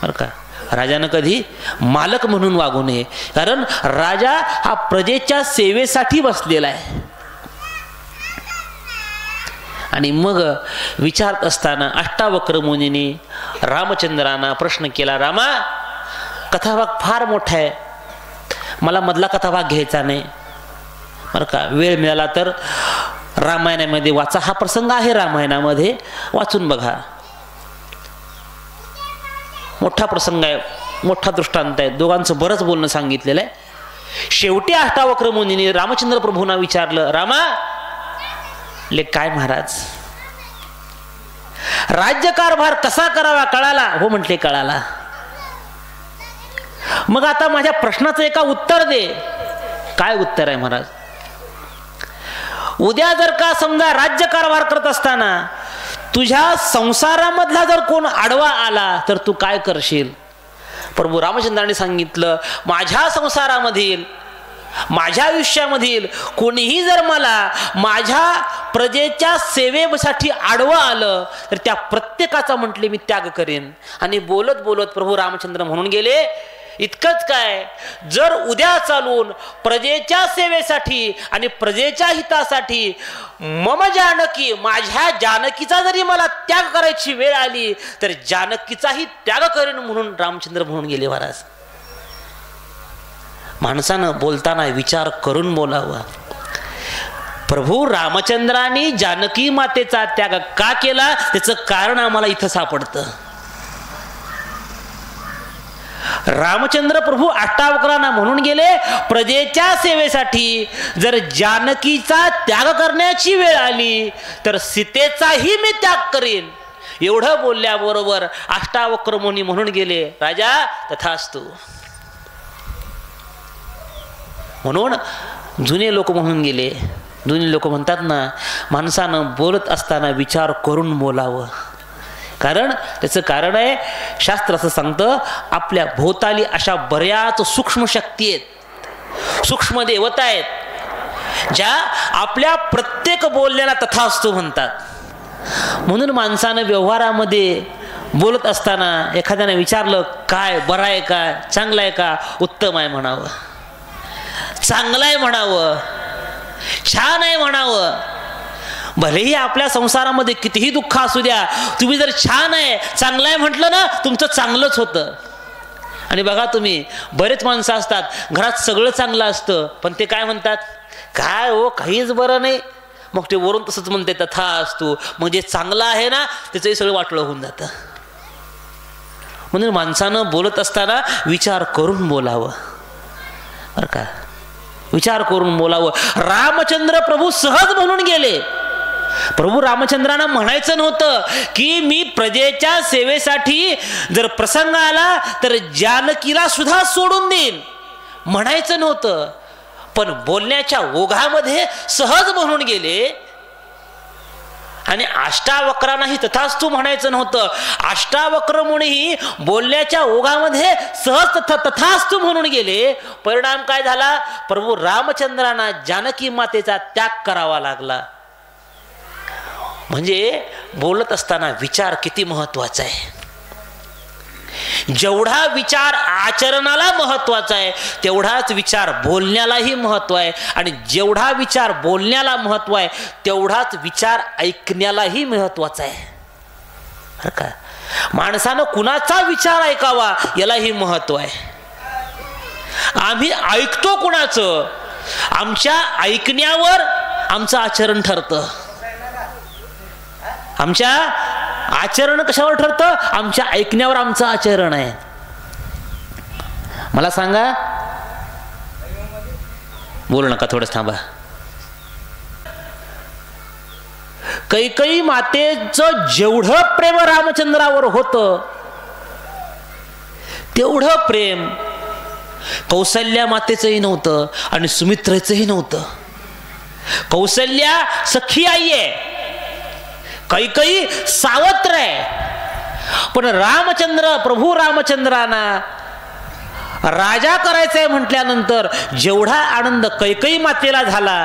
बरं का. राजानं कधी मालक म्हणून वागू नये, कारण राजा हा प्रजेच्या सेवेसाठी बसलेला आहे. आणि मग विचारत असताना अष्टावक्र मुनींनी रामचंद्रांना प्रश्न केला, रामा, कथाभाग फार मोठा आहे, मला मधला कथाभाग घ्यायचा नाही, बरं का. वेळ मिळाला तर रामायणामध्ये वाचा. हा प्रसंग आहे रामायणामध्ये, वाचून बघा. मोठा प्रसंग आहे, मोठा दृष्टांत आहे. दोघांचं बरंच बोलणं सांगितलेलं आहे. शेवटी अष्टावक्र मुनींनी रामचंद्र प्रभूंना विचारलं, रामा, काय महाराज, राज्यकारभार कसा करावा कळाला? हो म्हटले, कळाला. मग आता माझ्या प्रश्नाचं एका उत्तर दे. काय उत्तर आहे महाराज? उद्या जर का समजा राज्यकारभार करत असताना तुझ्या संसारामधला जर कोण आडवा आला तर तू काय करशील? प्रभू रामचंद्रांनी सांगितलं, माझ्या संसारामधील, माझ्या आयुष्यामधील कोणीही जर मला माझ्या प्रजेच्या सेवेसाठी आडवं आलं तर त्या प्रत्येकाचा म्हटले मी त्याग करेन. आणि बोलत बोलत प्रभू रामचंद्र म्हणून गेले, इतकंच काय, जर उद्या चालून प्रजेच्या सेवेसाठी आणि प्रजेच्या हितासाठी मम जानकी, माझ्या जानकीचा जरी मला त्याग करायची वेळ आली तर जानकीचाही त्याग करेन म्हणून रामचंद्र म्हणून गेले. महाराज, माणसानं बोलताना विचार करून बोलावा. प्रभू रामचंद्रांनी जानकी मातेचा त्याग का केला त्याचं कारण आम्हाला इथं सापडतं. रामचंद्र प्रभू अष्टावक्रांना म्हणून गेले, प्रजेच्या सेवेसाठी जर जानकीचा त्याग करण्याची वेळ आली तर सीतेचाही मी त्याग करेन. एवढं बोलल्याबरोबर अष्टावक्र मुनी म्हणून गेले, राजा तथास्तु. म्हणून जुने लोक म्हणून गेले. जुने लोक म्हणतात ना, माणसानं बोलत असताना विचार करून बोलावं. कारण त्याचं कारण आहे, शास्त्र असं सांगतं, आपल्या भोवताली अशा बऱ्याच सूक्ष्म शक्ती आहेत, सूक्ष्म देवता आहेत, ज्या आपल्या प्रत्येक बोलण्याला तथास्तु म्हणतात. म्हणून माणसानं व्यवहारामध्ये बोलत असताना एखाद्याने विचारलं काय बरं आहे का, चांगलं आहे का, उत्तम आहे म्हणावं, चांगलं आहे म्हणावं, छान आहे म्हणावं. भलेही आपल्या संसारामध्ये कितीही दुःख असू द्या, तुम्ही जर छान आहे चांगलं आहे म्हटलं ना, तुमचं चांगलंच होतं. आणि बघा तुम्ही, बरेच माणसं असतात घरात सगळं चांगलं असतं, पण ते काय म्हणतात, काय हो काहीच बरं नाही. मग ते वरून तसंच म्हणते तथा असतो. मग जे चांगलं आहे ना त्याचंही सगळं वाटलं होऊन जातं. म्हणून माणसानं बोलत असताना विचार करून बोलावं बरं का, विचार करून बोलावं. रामचंद्र प्रभू सहज म्हणून गेले. प्रभू रामचंद्रांना म्हणायचं नव्हतं की मी प्रजेच्या सेवेसाठी जर प्रसंग आला तर जानकीला सुद्धा सोडून देईन, म्हणायचं नव्हतं. पण बोलण्याच्या ओघामध्ये सहज म्हणून गेले. आणि अष्टावक्रांनाही तथास्तु म्हणायचं नव्हतं. अष्टावक्र मुनीही बोलण्याच्या ओघामध्ये सहज तथास्तु म्हणून गेले. परिणाम काय झाला, प्रभू रामचंद्रांना जानकी मातेचा त्याग करावा लागला. म्हणजे बोलत असताना विचार किती महत्वाचा आहे. जेवढा विचार आचरणाला महत्वाचा आहे तेवढाच विचार बोलण्यालाही महत्व आहे. आणि जेवढा विचार बोलण्याला महत्व आहे तेवढाच विचार ऐकण्यालाही महत्वाचा आहे बरं का. माणसानं कुणाचा विचार ऐकावा यालाही महत्व आहे. आम्ही ऐकतो कुणाचं, आमच्या ऐकण्यावर आमचं आचरण ठरतं. आमच्या आचरण कशावर ठरतं, आमच्या ऐकण्यावर आमचं आचरण आहे. मला सांगा, बोलू नका, थोडं थांबा. कैकेयी मातेचं जेवढं प्रेम रामचंद्रावर होतं तेवढं प्रेम कौसल्या मातेचंही नव्हतं आणि सुमित्रेचंही नव्हतं. कौसल्या सखी आई आहे, कैकेयी सावत्र आहे. पण रामचंद्र प्रभू रामचंद्रांना राजा करायचंय म्हटल्यानंतर जेवढा आनंद कैकेयी मातेला झाला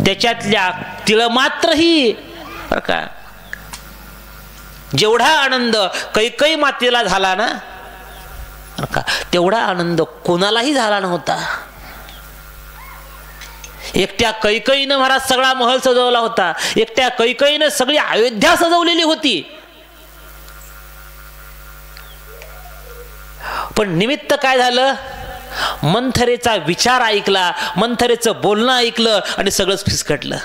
त्याच्यातल्या तिळमात्रही बरं का, जेवढा आनंद कैकेयी मातेला झाला ना बरं का, तेवढा आनंद कोणालाही झाला नव्हता. एकट्या कैकेयीनं महाराज सगळा महल सजवला होता. एकट्या कैकेयीनं सगळी अयोध्या सजवलेली होती. पण निमित्त काय झालं, मंथरेचा विचार ऐकला, मंथरेचं बोलणं ऐकलं आणि सगळंच फिसकटलं.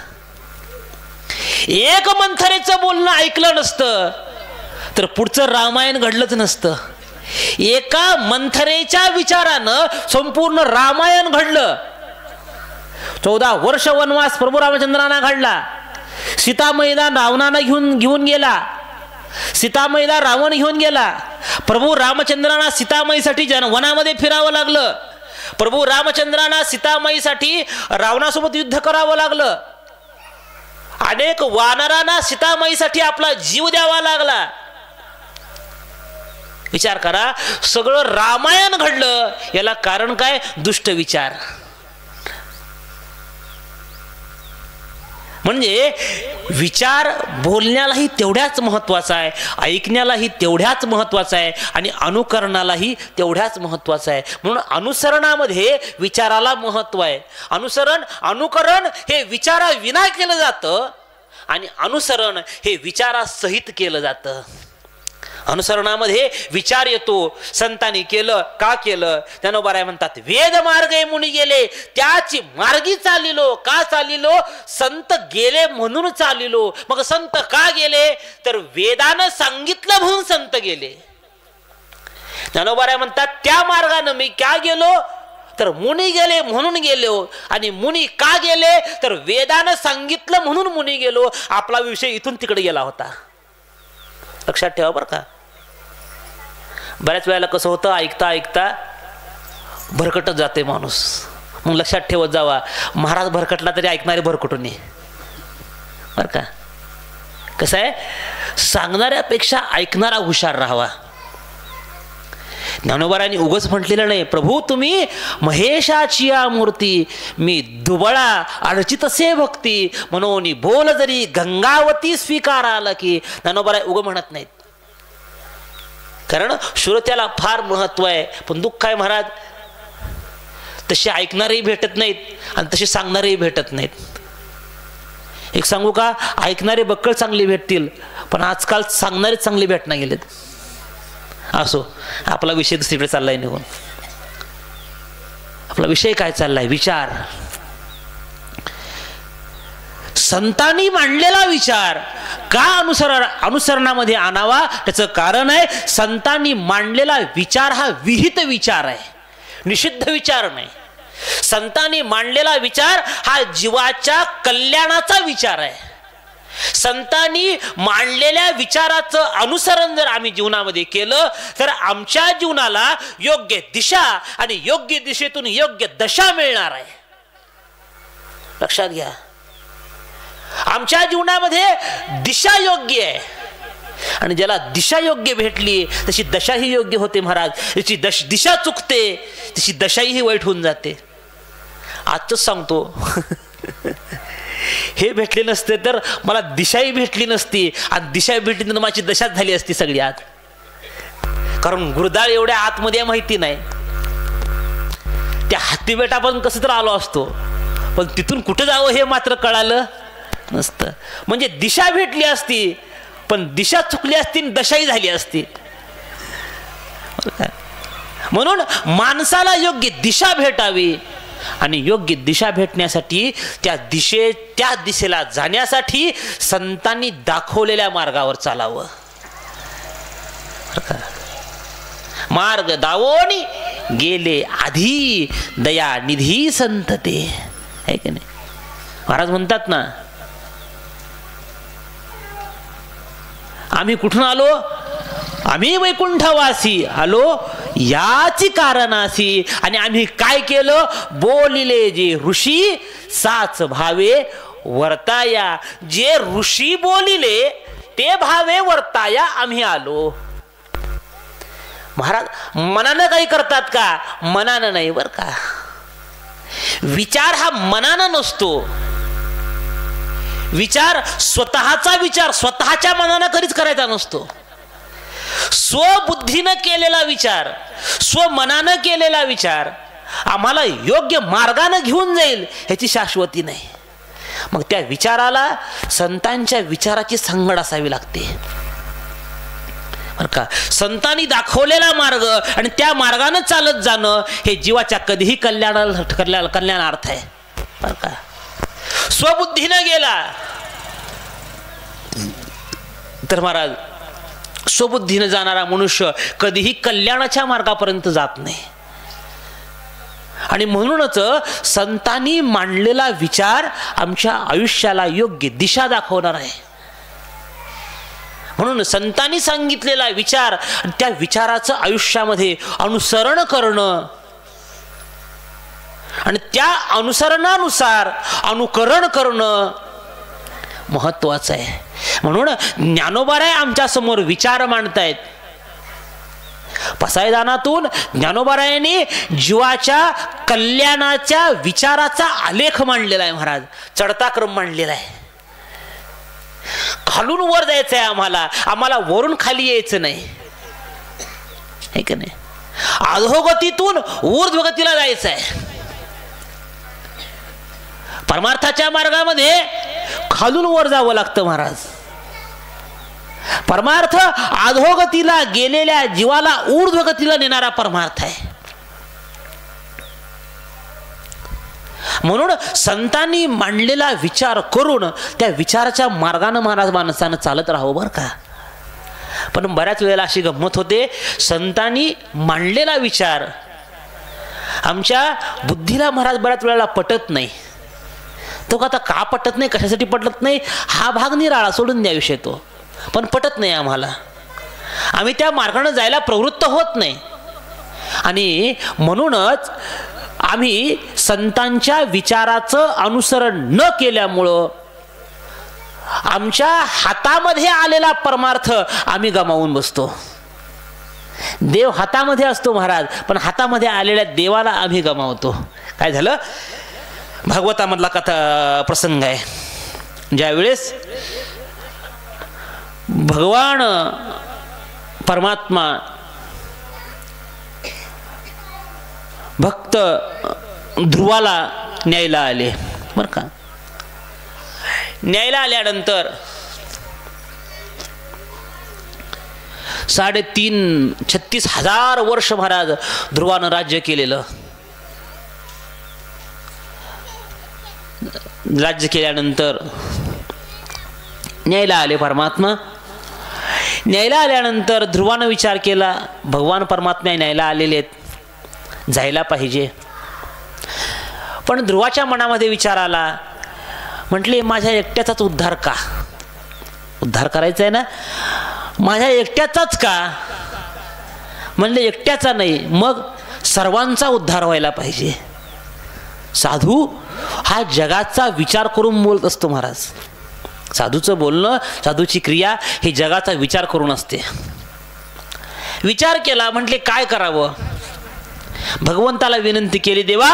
एक मंथरेचं बोलणं ऐकलं नसतं तर पुढचं रामायण घडलंच नसतं. एका मंथरेच्या विचारानं संपूर्ण रामायण घडलं. 14 वर्ष वनवास प्रभू रामचंद्रांना घडला. सीतामाईला रावणानं घेऊन गेला. सीतामाईला रावण घेऊन गेला. प्रभू रामचंद्रांना सीतामाईसाठी वनामध्ये फिरावं लागलं. प्रभू रामचंद्रांना सीतामाईसाठी रावणासोबत युद्ध करावं लागलं. अनेक वानरांना सीतामाईसाठी आपला जीव द्यावा लागला. विचार करा, सगळं रामायण घडलं याला कारण काय, दुष्ट विचार. म्हणजे विचार बोलण्यालाही तेवढ्याच महत्वाचा आहे, ऐकण्यालाही तेवढ्याच महत्वाचा आहे आणि अनुकरणालाही तेवढ्याच महत्वाचा आहे. म्हणून अनुसरणामध्ये विचाराला महत्व आहे. अनुकरण हे विचाराविना केलं जातं आणि अनुसरण हे विचारासहित केलं जातं. अनुसरणामध्ये विचार येतो. संतांनी केलं का केलं, ज्ञानोबा म्हणतात वेद मार्गे मुनी गेले त्याची मार्गी चालिलो. का चालिलो, संत गेले म्हणून चालिलो. मग संत का गेले, तर वेदानं सांगितलं म्हणून संत गेले. ज्ञानोबा म्हणतात त्या मार्गानं मी का गेलो, तर मुनी गेले म्हणून गेलो. आणि मुनी का गेले, तर वेदानं सांगितलं म्हणून मुनी गेलो. आपला विषय इथून तिकडे गेला होता. लक्षात ठेवा बरं का. बऱ्याच वेळेला कसं होतं, ऐकता ऐकता भरकटत जाते माणूस. मग लक्षात ठेवत जावा, महाराज भरकटला तरी ऐकणारे भरकटू नये बरं का. कसं आहे, सांगणाऱ्यापेक्षा ऐकणारा हुशार राहावा. ज्ञानोबारांनी उगच म्हटलेलं नाही, प्रभू तुम्ही महेशाची या मूर्ती, मी दुबळा अर्चितसे भक्ती, म्हणून बोल जरी गंगावती स्वीकाराल की. ज्ञानोबाराय उग म्हणत नाहीत, कारण श्रोत्याला फार महत्व आहे. पण दुःख आहे महाराज, तसे ऐकणारेही भेटत नाहीत आणि तसे सांगणारेही भेटत नाहीत. एक सांगू का, ऐकणारे बक्कळ चांगले भेटतील, पण आजकाल सांगणारे चांगले भेटना गेलेत. असो, आपला विषय दुसरीकडे चाललाय निघून. आपला विषय काय चाललाय? विचार. संतांनी मांडलेला विचार का अनुसरणामध्ये आणावा, त्याचं कारण आहे संतांनी मांडलेला विचार हा विहित विचार आहे, निषिद्ध विचार नाही. संतांनी मांडलेला विचार हा जीवाच्या कल्याणाचा विचार आहे. संतांनी मांडलेल्या विचाराचं अनुसरण जर आम्ही जीवनामध्ये केलं तर आमच्या जीवनाला योग्य दिशा आणि योग्य दिशेतून योग्य दशा मिळणार आहे. लक्षात घ्या, आमच्या जीवनामध्ये दिशा योग्य आहे आणि ज्याला दिशा योग्य भेटली तशी दशाही योग्य होते महाराज. त्याची दिशा चुकते तशी दशाही वाईट होऊन जाते. आजच सांगतो, हे भेटले नसते तर मला दिशाही भेटली नसती आणि दिशा भेटली तर माझी दशाच झाली असती सगळी आत. कारण गुरुदाळ एवढ्या आतमध्ये माहिती नाही. त्या हत्तीबेटा पण कसं तर आलो असतो, पण तिथून कुठं जावं हे मात्र कळालं नसतं. म्हणजे दिशा भेटली असती पण दिशा चुकली असती आणि दशाही झाली असती. म्हणून माणसाला योग्य दिशा भेटावी आणि योग्य दिशा भेटण्यासाठी त्या दिशेला जाण्यासाठी संतांनी दाखवलेल्या मार्गावर चालावं. मार्ग दावोनी गेले आधी दया निधी संतते, आहे की नाही? महाराज म्हणतात ना, आम्ही कुठून आलो? आम्ही वैकुंठवासी आलो याची कारणासी. आणि आम्ही काय केलं? बोलिले जे ऋषी साच भावे वर्ताया. जे ऋषी बोलिले ते भावे वर्ताया आम्ही आलो. महाराज मनानं काही करतात का? मनानं नाही बर का. विचार हा मनानं नसतो. विचार स्वतःचा विचार स्वतःच्या मनानं कधीच करायचा नसतो. स्वबुद्धीनं केलेला विचार, स्वमनानं केलेला विचार आम्हाला योग्य मार्गाने घेऊन जाईल ह्याची शाश्वती नाही. मग त्या विचाराला संतांच्या विचाराची सांगड असावी लागते बरं का. संतांनी दाखवलेला मार्ग आणि त्या मार्गाने चालत जाणं हे जीवाच्या कधीही कल्याणार्थ आहे बरं का. स्वबुद्धीनं गेला तर महाराज स्वबुद्धीनं जाणारा मनुष्य कधीही कल्याणाच्या मार्गापर्यंत जात नाही. आणि म्हणूनच संतांनी मांडलेला विचार आमच्या आयुष्याला योग्य दिशा दाखवणार आहे. म्हणून संतांनी सांगितलेला विचार त्या विचाराचं आयुष्यामध्ये अनुसरण करणं आणि त्या अनुसरणानुसार अनुकरण करणं महत्वाचं आहे. म्हणून ज्ञानोबाराय आमच्या समोर विचार मांडतायत. पसायदानातून ज्ञानोबारायांनी जीवाच्या कल्याणाच्या विचाराचा आलेख मांडलेला आहे महाराज. चढता क्रम मांडलेला आहे. खालून वर जायचं आहे आम्हाला, आम्हाला वरून खाली यायचं नाही, है की नाही? अधोगतीतून ऊर्ध्वगतीला जायचं आहे. परमार्थाच्या मार्गामध्ये खालून वर जावं लागतं महाराज. परमार्थ अधोगतीला गेलेल्या जीवाला ऊर्ध्वगतीला नेणारा परमार्थ आहे. म्हणून संतांनी मांडलेला विचार करून त्या विचाराच्या मार्गाने महाराज माणसानं चालत राहावं बरं का. पण बऱ्याच वेळेला अशी गंमत होते, संतांनी मांडलेला विचार आमच्या बुद्धीला महाराज बऱ्याच वेळेला पटत नाही. तो आता का पटत नाही, कशासाठी पटत नाही हा भाग निराळा, सोडून द्या विषय तो. पण पटत नाही आम्हाला, आम्ही त्या मार्गाने जायला प्रवृत्त होत नाही. आणि म्हणूनच आम्ही संतांच्या विचाराचं अनुसरण न केल्यामुळं आमच्या हातामध्ये आलेला परमार्थ आम्ही गमावून बसतो. देव हातामध्ये असतो महाराज, पण हातामध्ये आलेल्या देवाला आम्ही गमावतो. काय झालं? भागवतामधला कथा प्रसंग आहे. ज्यावेळेस भगवान परमात्मा भक्त ध्रुवाला न्यायला आले बरं का. न्यायला आल्यानंतर 36,000 वर्ष महाराज ध्रुवानं राज्य केलेलं. राज्य केल्यानंतर न्यायला आले परमात्मा. न्यायला आल्यानंतर ध्रुवानं विचार केला, भगवान परमात्मा न्यायला आलेले आहेत, जायला पाहिजे. पण ध्रुवाच्या मनामध्ये विचार आला, म्हटले माझ्या एकट्याचाच उद्धार का? उद्धार करायचा आहे ना, माझ्या एकट्याचाच का? म्हणले एकट्याचा नाही, मग सर्वांचा उद्धार व्हायला पाहिजे. साधू हा जगाचा विचार करून बोलत असतो महाराज. साधूचं बोलणं, साधूची क्रिया ही जगाचा विचार करून असते. विचार केला, म्हटले काय करावं? भगवंताला विनंती केली, देवा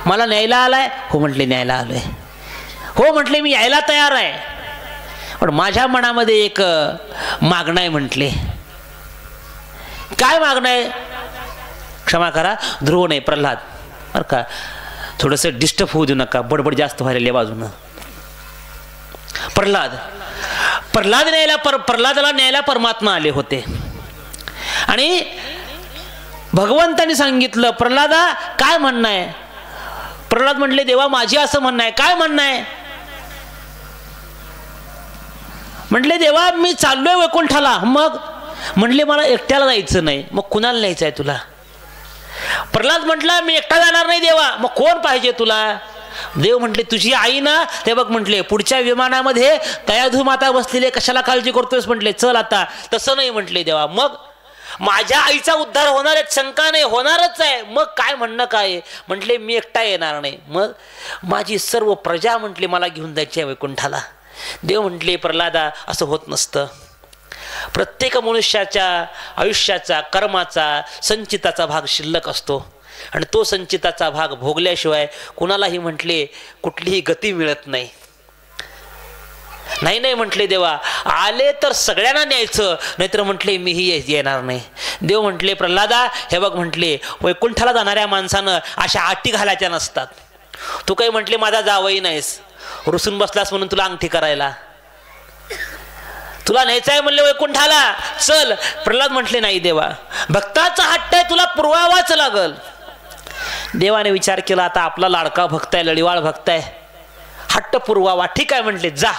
मला न्यायला आलाय? हो म्हटले न्यायला आलोय. हो म्हटले मी यायला तयार आहे, पण माझ्या मनामध्ये एक मागणं आहे. म्हटले काय मागणं आहे? क्षमा करा, ध्रुव नाही प्रल्हाद बरं का, थोडंसं डिस्टर्ब होऊ देऊ नका, बडबड जास्त व्हायला बाजूनं. प्रल्हादाला न्यायला परमात्मा आले होते आणि भगवंतांनी सांगितलं, प्रल्हादा काय म्हणणं आहे? प्रल्हाद म्हटले, देवा माझी असं म्हणणं आहे. काय म्हणणं आहे? म्हटले देवा मी चाललोय वैकुंठाला. मग म्हटले मला एकट्याला जायचं नाही. मग कुणाला न्यायचं आहे तुला? प्रल्हाद म्हटला मी एकटा जाणार नाही देवा. मग कोण पाहिजे तुला? देव म्हटले तुझी आई ना. ते बघ म्हटले पुढच्या विमानामध्ये तयाधू माता बसलेले, कशाला काळजी करतोयस? म्हटले चल आता. तसं नाही म्हटले देवा, मग माझ्या आईचा उद्धार होणार आहे, शंका नाही, होणारच आहे. मग काय म्हणणं काय? म्हटले मी एकटा येणार नाही, मग माझी सर्व प्रजा म्हटले मला घेऊन जायची आहे वैकुंठाला. देव म्हटले प्रल्हादा असं होत नसतं. प्रत्येक मनुष्याच्या आयुष्याचा कर्माचा संचिताचा भाग शिल्लक असतो आणि तो संचिताचा भाग भोगल्याशिवाय कुणालाही म्हटले कुठलीही गती मिळत नाही. नाही नाही म्हटले देवा, आले तर सगळ्यांना न्यायचं, नाहीतर म्हटले मीही येणार नाही. देव म्हटले प्रल्हादा हे बघ म्हटले वैकुंठाला जाणाऱ्या माणसानं अशा अटी घालायच्या नसतात. तू काही म्हटले माझा जावई नाहीस, रुसून बसलास म्हणून तुला अंगठी करायला, तुला न्यायचं आहे म्हणले वैकुंठाला, चल. प्रल्हाद म्हटले नाही देवा, भक्ताचा हट्ट आहे, तुला पुरवावाच लागल. देवाने विचार केला, आता आपला लाडका भक्त आहे, लढीवाळ भक्त आहे, हट्ट पुरवावा. ठीक आहे म्हटले, जा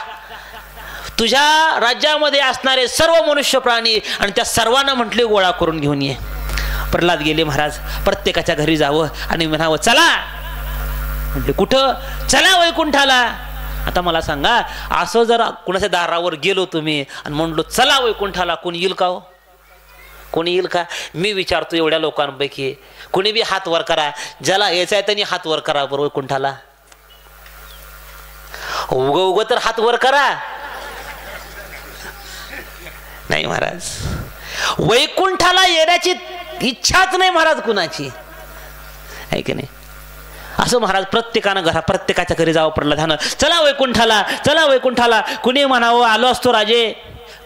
तुझ्या राज्यामध्ये असणारे सर्व मनुष्य प्राणी आणि त्या सर्वांना म्हटले गोळा करून घेऊन ये. प्रल्हाद गेले महाराज, प्रत्येकाच्या घरी जावं आणि म्हणावं चला. म्हटले कुठं? चला वैकुंठाला. आता मला सांगा, असं जर कुणाच्या दारावर गेलो तुम्ही आणि म्हणलो चला वैकुंठाला, कोणी येईल का? हो कोणी येईल का? मी विचारतो एवढ्या लोकांपैकी कोणी बी हात वर करा, ज्याला यायचं आहे त्यांनी हात वर करा बरोबर वैकुंठाला. उग तर हात वर करा. नाही महाराज, वैकुंठाला येण्याची इच्छाच नाही महाराज कुणाची, आहे की नाही? असं महाराज प्रत्येकानं प्रत्येकाच्या घरी जावं प्रल्हादानं, चला वैकुंठाला, चला वैकुंठाला. कुणी म्हणावं आलो असतो राजे,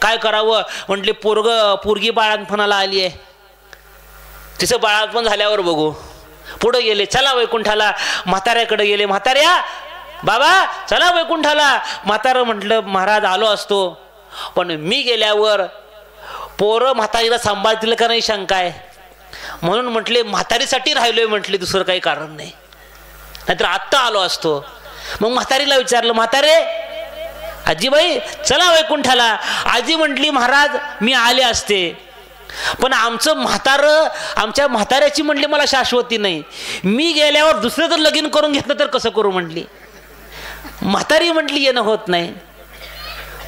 काय करावं? म्हटले पोरगी बाळांपणाला आली आहे, तिचं बाळांपण झाल्यावर बघू. पुढे गेले, चला वैकुंठाला. म्हाताऱ्याकडे गेले, म्हाताऱ्या बाबा चला वैकुंठाला. म्हातारं म्हटलं महाराज आलो असतो, पण मी गेल्यावर पोरं म्हातारीला सांभाळतील का नाही शंका आहे, म्हणून म्हटले म्हातारीसाठी राहिलोय म्हटले, दुसरं काही कारण नाही, नाहीतर आत्ता आलो असतो. मग म्हातारीला विचारलं, म्हातारे आजीबाई चला वैकुंठाला. आजी म्हटली महाराज मी आले असते, पण आमचं म्हातारं, आमच्या म्हाताऱ्याची म्हटली मला शाश्वती नाही, मी गेल्यावर दुसरं जर लगीन करून घेतलं तर कसं करू म्हटली. म्हातारी म्हटली येणं होत नाही,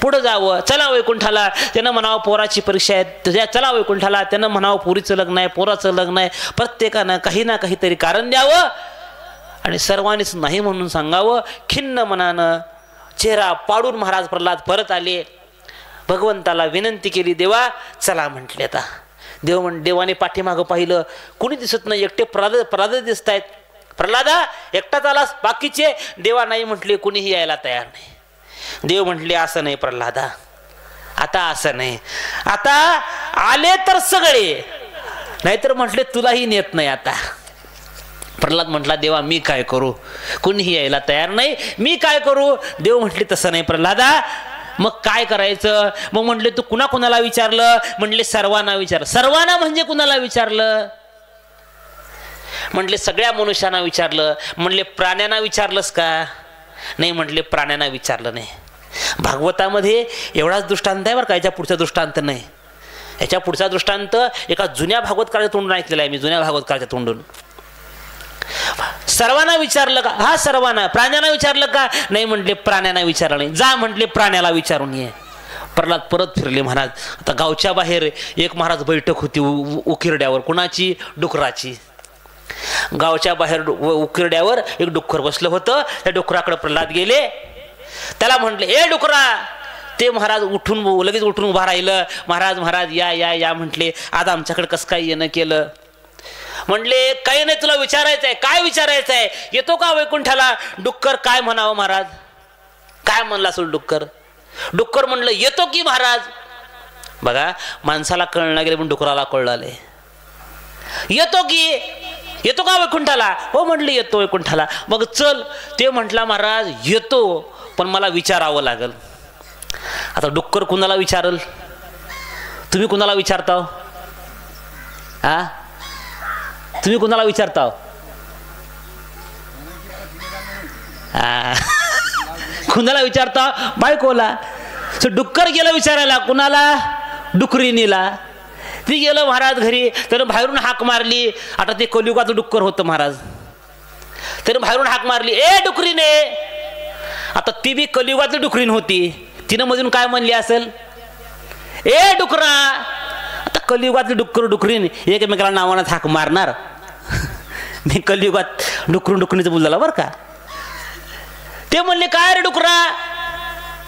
पुढं जावं, चला वैकुंठाला. त्यानं म्हणावं पोराची परीक्षा आहे, तुझ्या चला वैकुंठाला. त्यानं म्हणावं पोरीचं लग्न आहे, पोराचं लग्न आहे. प्रत्येकानं काही ना काहीतरी कारण द्यावं आणि सर्वांनीच नाही म्हणून सांगावं. खिन्न मनानं चेहरा पाडून महाराज प्रल्हाद परत आले, भगवंताला विनंती केली, देवा चला म्हटले. आता देवाने पाठीमागं पाहिलं, कुणी दिसत नाही, एकटे प्रल्हाद दिसत आहेत. प्रल्हादा एकटाच आलास, बाकीचे? देवा नाही म्हटले, कुणीही यायला तयार नाही. देव म्हटले असं नाही प्रल्हादा, आता असं नाही, आता आले तर सगळे, नाहीतर म्हटले तुलाही नेत नाही आता. प्रल्हाद म्हटला देवा मी काय करू, कुणीही यायला तयार नाही, मी काय करू? देव म्हटले तसं नाही प्रल्हादा, मग काय करायचं? मग म्हटले तू कुणाला विचारलं? म्हटले सर्वांना विचारलं. सर्वांना म्हणजे कुणाला विचारलं? म्हटले सगळ्या मनुष्यांना विचारलं. म्हणले प्राण्यांना विचारलंस का? नाही म्हटले प्राण्यांना विचारलं नाही. भागवतामध्ये एवढाच दृष्टांत आहे बरं का, याच्या पुढचा दृष्टांत नाही. याच्या पुढचा दृष्टांत एका जुन्या भागवतकाराच्या तोंडून ऐकलेला आहे मी, जुन्या भागवतकाराच्या तोंडून. सर्वांना विचारलं का? हा सर्वांना. प्राण्यांना विचारलं का? नाही म्हटले प्राण्यांना विचारलं नाही. जा म्हटले प्राण्याला विचारून ये. प्रल्हाद परत फिरले महाराज. आता गावच्या बाहेर एक महाराज बैठक होती उकिरड्यावर. कुणाची? डुकराची. गावच्या बाहेर उकिरड्यावर एक डुक्कर बसलं होतं. त्या डुकराकडे प्रल्हाद गेले. त्याला म्हटले ए डुकरा. ते महाराज लगेच उठून उभा राहिलं. महाराज महाराज या या या म्हटले. आज आमच्याकडे कसं काय येणं केलं? म्हणले काही नाही, तुला विचारायचं आहे. काय विचारायचं आहे? येतो का वैकुंठाला? डुक्कर काय म्हणावं महाराज? काय म्हणला असेल डुक्कर? डुक्कर म्हणलं येतो की महाराज. बघा माणसाला कळलं गेले पण डुकराला कळलं. येतो की, येतो का वैकुंठाला? हो म्हटलं येतो वैकुंठाला. मग चल. ते म्हटला महाराज येतो पण मला विचारावं लागल. आता डुक्कर कुणाला विचारल? तुम्ही कुणाला विचारता? हा तुम्ही कुणाला विचारता? कुणाला विचारता? बायकोला. डुक्कर गेलं विचारायला. कुणाला? डुकरीनीला. ती गेलं महाराज घरी. त्यानं बाहेरून हाक मारली. आता ते कलियुगाचं डुक्कर होतं महाराज. त्यानं बाहेरून हाक मारली ए डुकरीने. आता ती बी कलियुगातली डुकरीन होती. तिनं मधून काय म्हणली असेल? ए डुकरा. आता कलियुगातली डुकरीन एकमेकाला नावानं हाक मारणार. मी कलियुगात डुकरीचं बोलला बरं का. ते म्हणले काय रे डुकरा?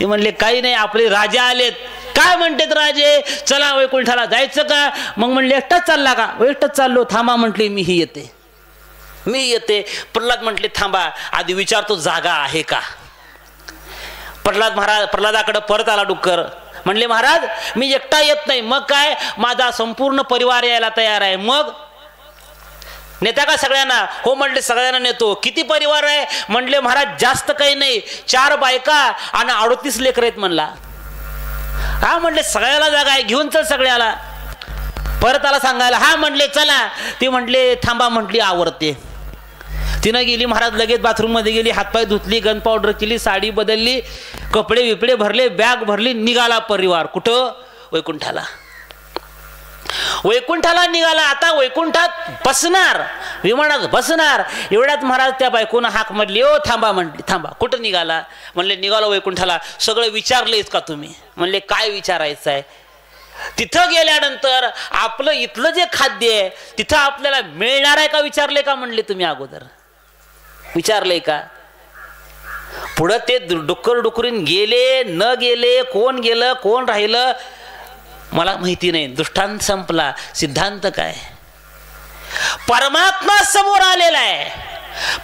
ते म्हणले काही नाही, आपले राजे आलेत. काय म्हणतात राजे? चला वैकुंठाला जायचं का? मग म्हणले एकटाच चालला का? एकटाच चाललो. थांबा म्हटले मीही येते, मी येते. प्रल्हाद म्हटले थांबा आधी विचारतो जागा आहे का. प्रल्हादाकडे परत आला डुक्कर. म्हणले महाराज मी एकटा येत नाही. मग काय? माझा संपूर्ण परिवार यायला तयार आहे. मग नेता का सगळ्यांना? हो म्हटले सगळ्यांना नेतो. किती परिवार आहे? म्हणले महाराज जास्त काही नाही, 4 बायका आणि 38 लेकर आहेत म्हणला. हा म्हटले सगळ्याला जागा आहे, घेऊन चल सगळ्याला. परत आला सांगायला. हा म्हटले चला. ते म्हटले थांबा म्हटली आवरते. तिनं गेली महाराज लगेच बाथरूम मध्ये गेली, हातपाय धुतली, गन पावडर केली, साडी बदलली, कपडे विपडे भरले, बॅग भरली, निघाला परिवार. कुठं? वैकुंठाला. वैकुंठाला निघाला. आता वैकुंठात बसणार, विमानात बसणार. एवढ्यात महाराज त्या बायकोनं हाक मारली. ओ थांबा म्हटली. थांबा. कुठं निघाला? म्हणले निघालो वैकुंठाला. सगळं विचारलेच का तुम्ही? म्हणले काय विचारायचं आहे? तिथं गेल्यानंतर आपलं इथलं जे खाद्य आहे तिथं आपल्याला मिळणार आहे का विचारले का? म्हणले तुम्ही अगोदर विचारले का? पुढं ते डुकरीन गेले न गेले, कोण गेलं कोण राहिलं मला माहिती नाही. दृष्टांत संपला. सिद्धांत काय? परमात्मा समोर आलेला आहे,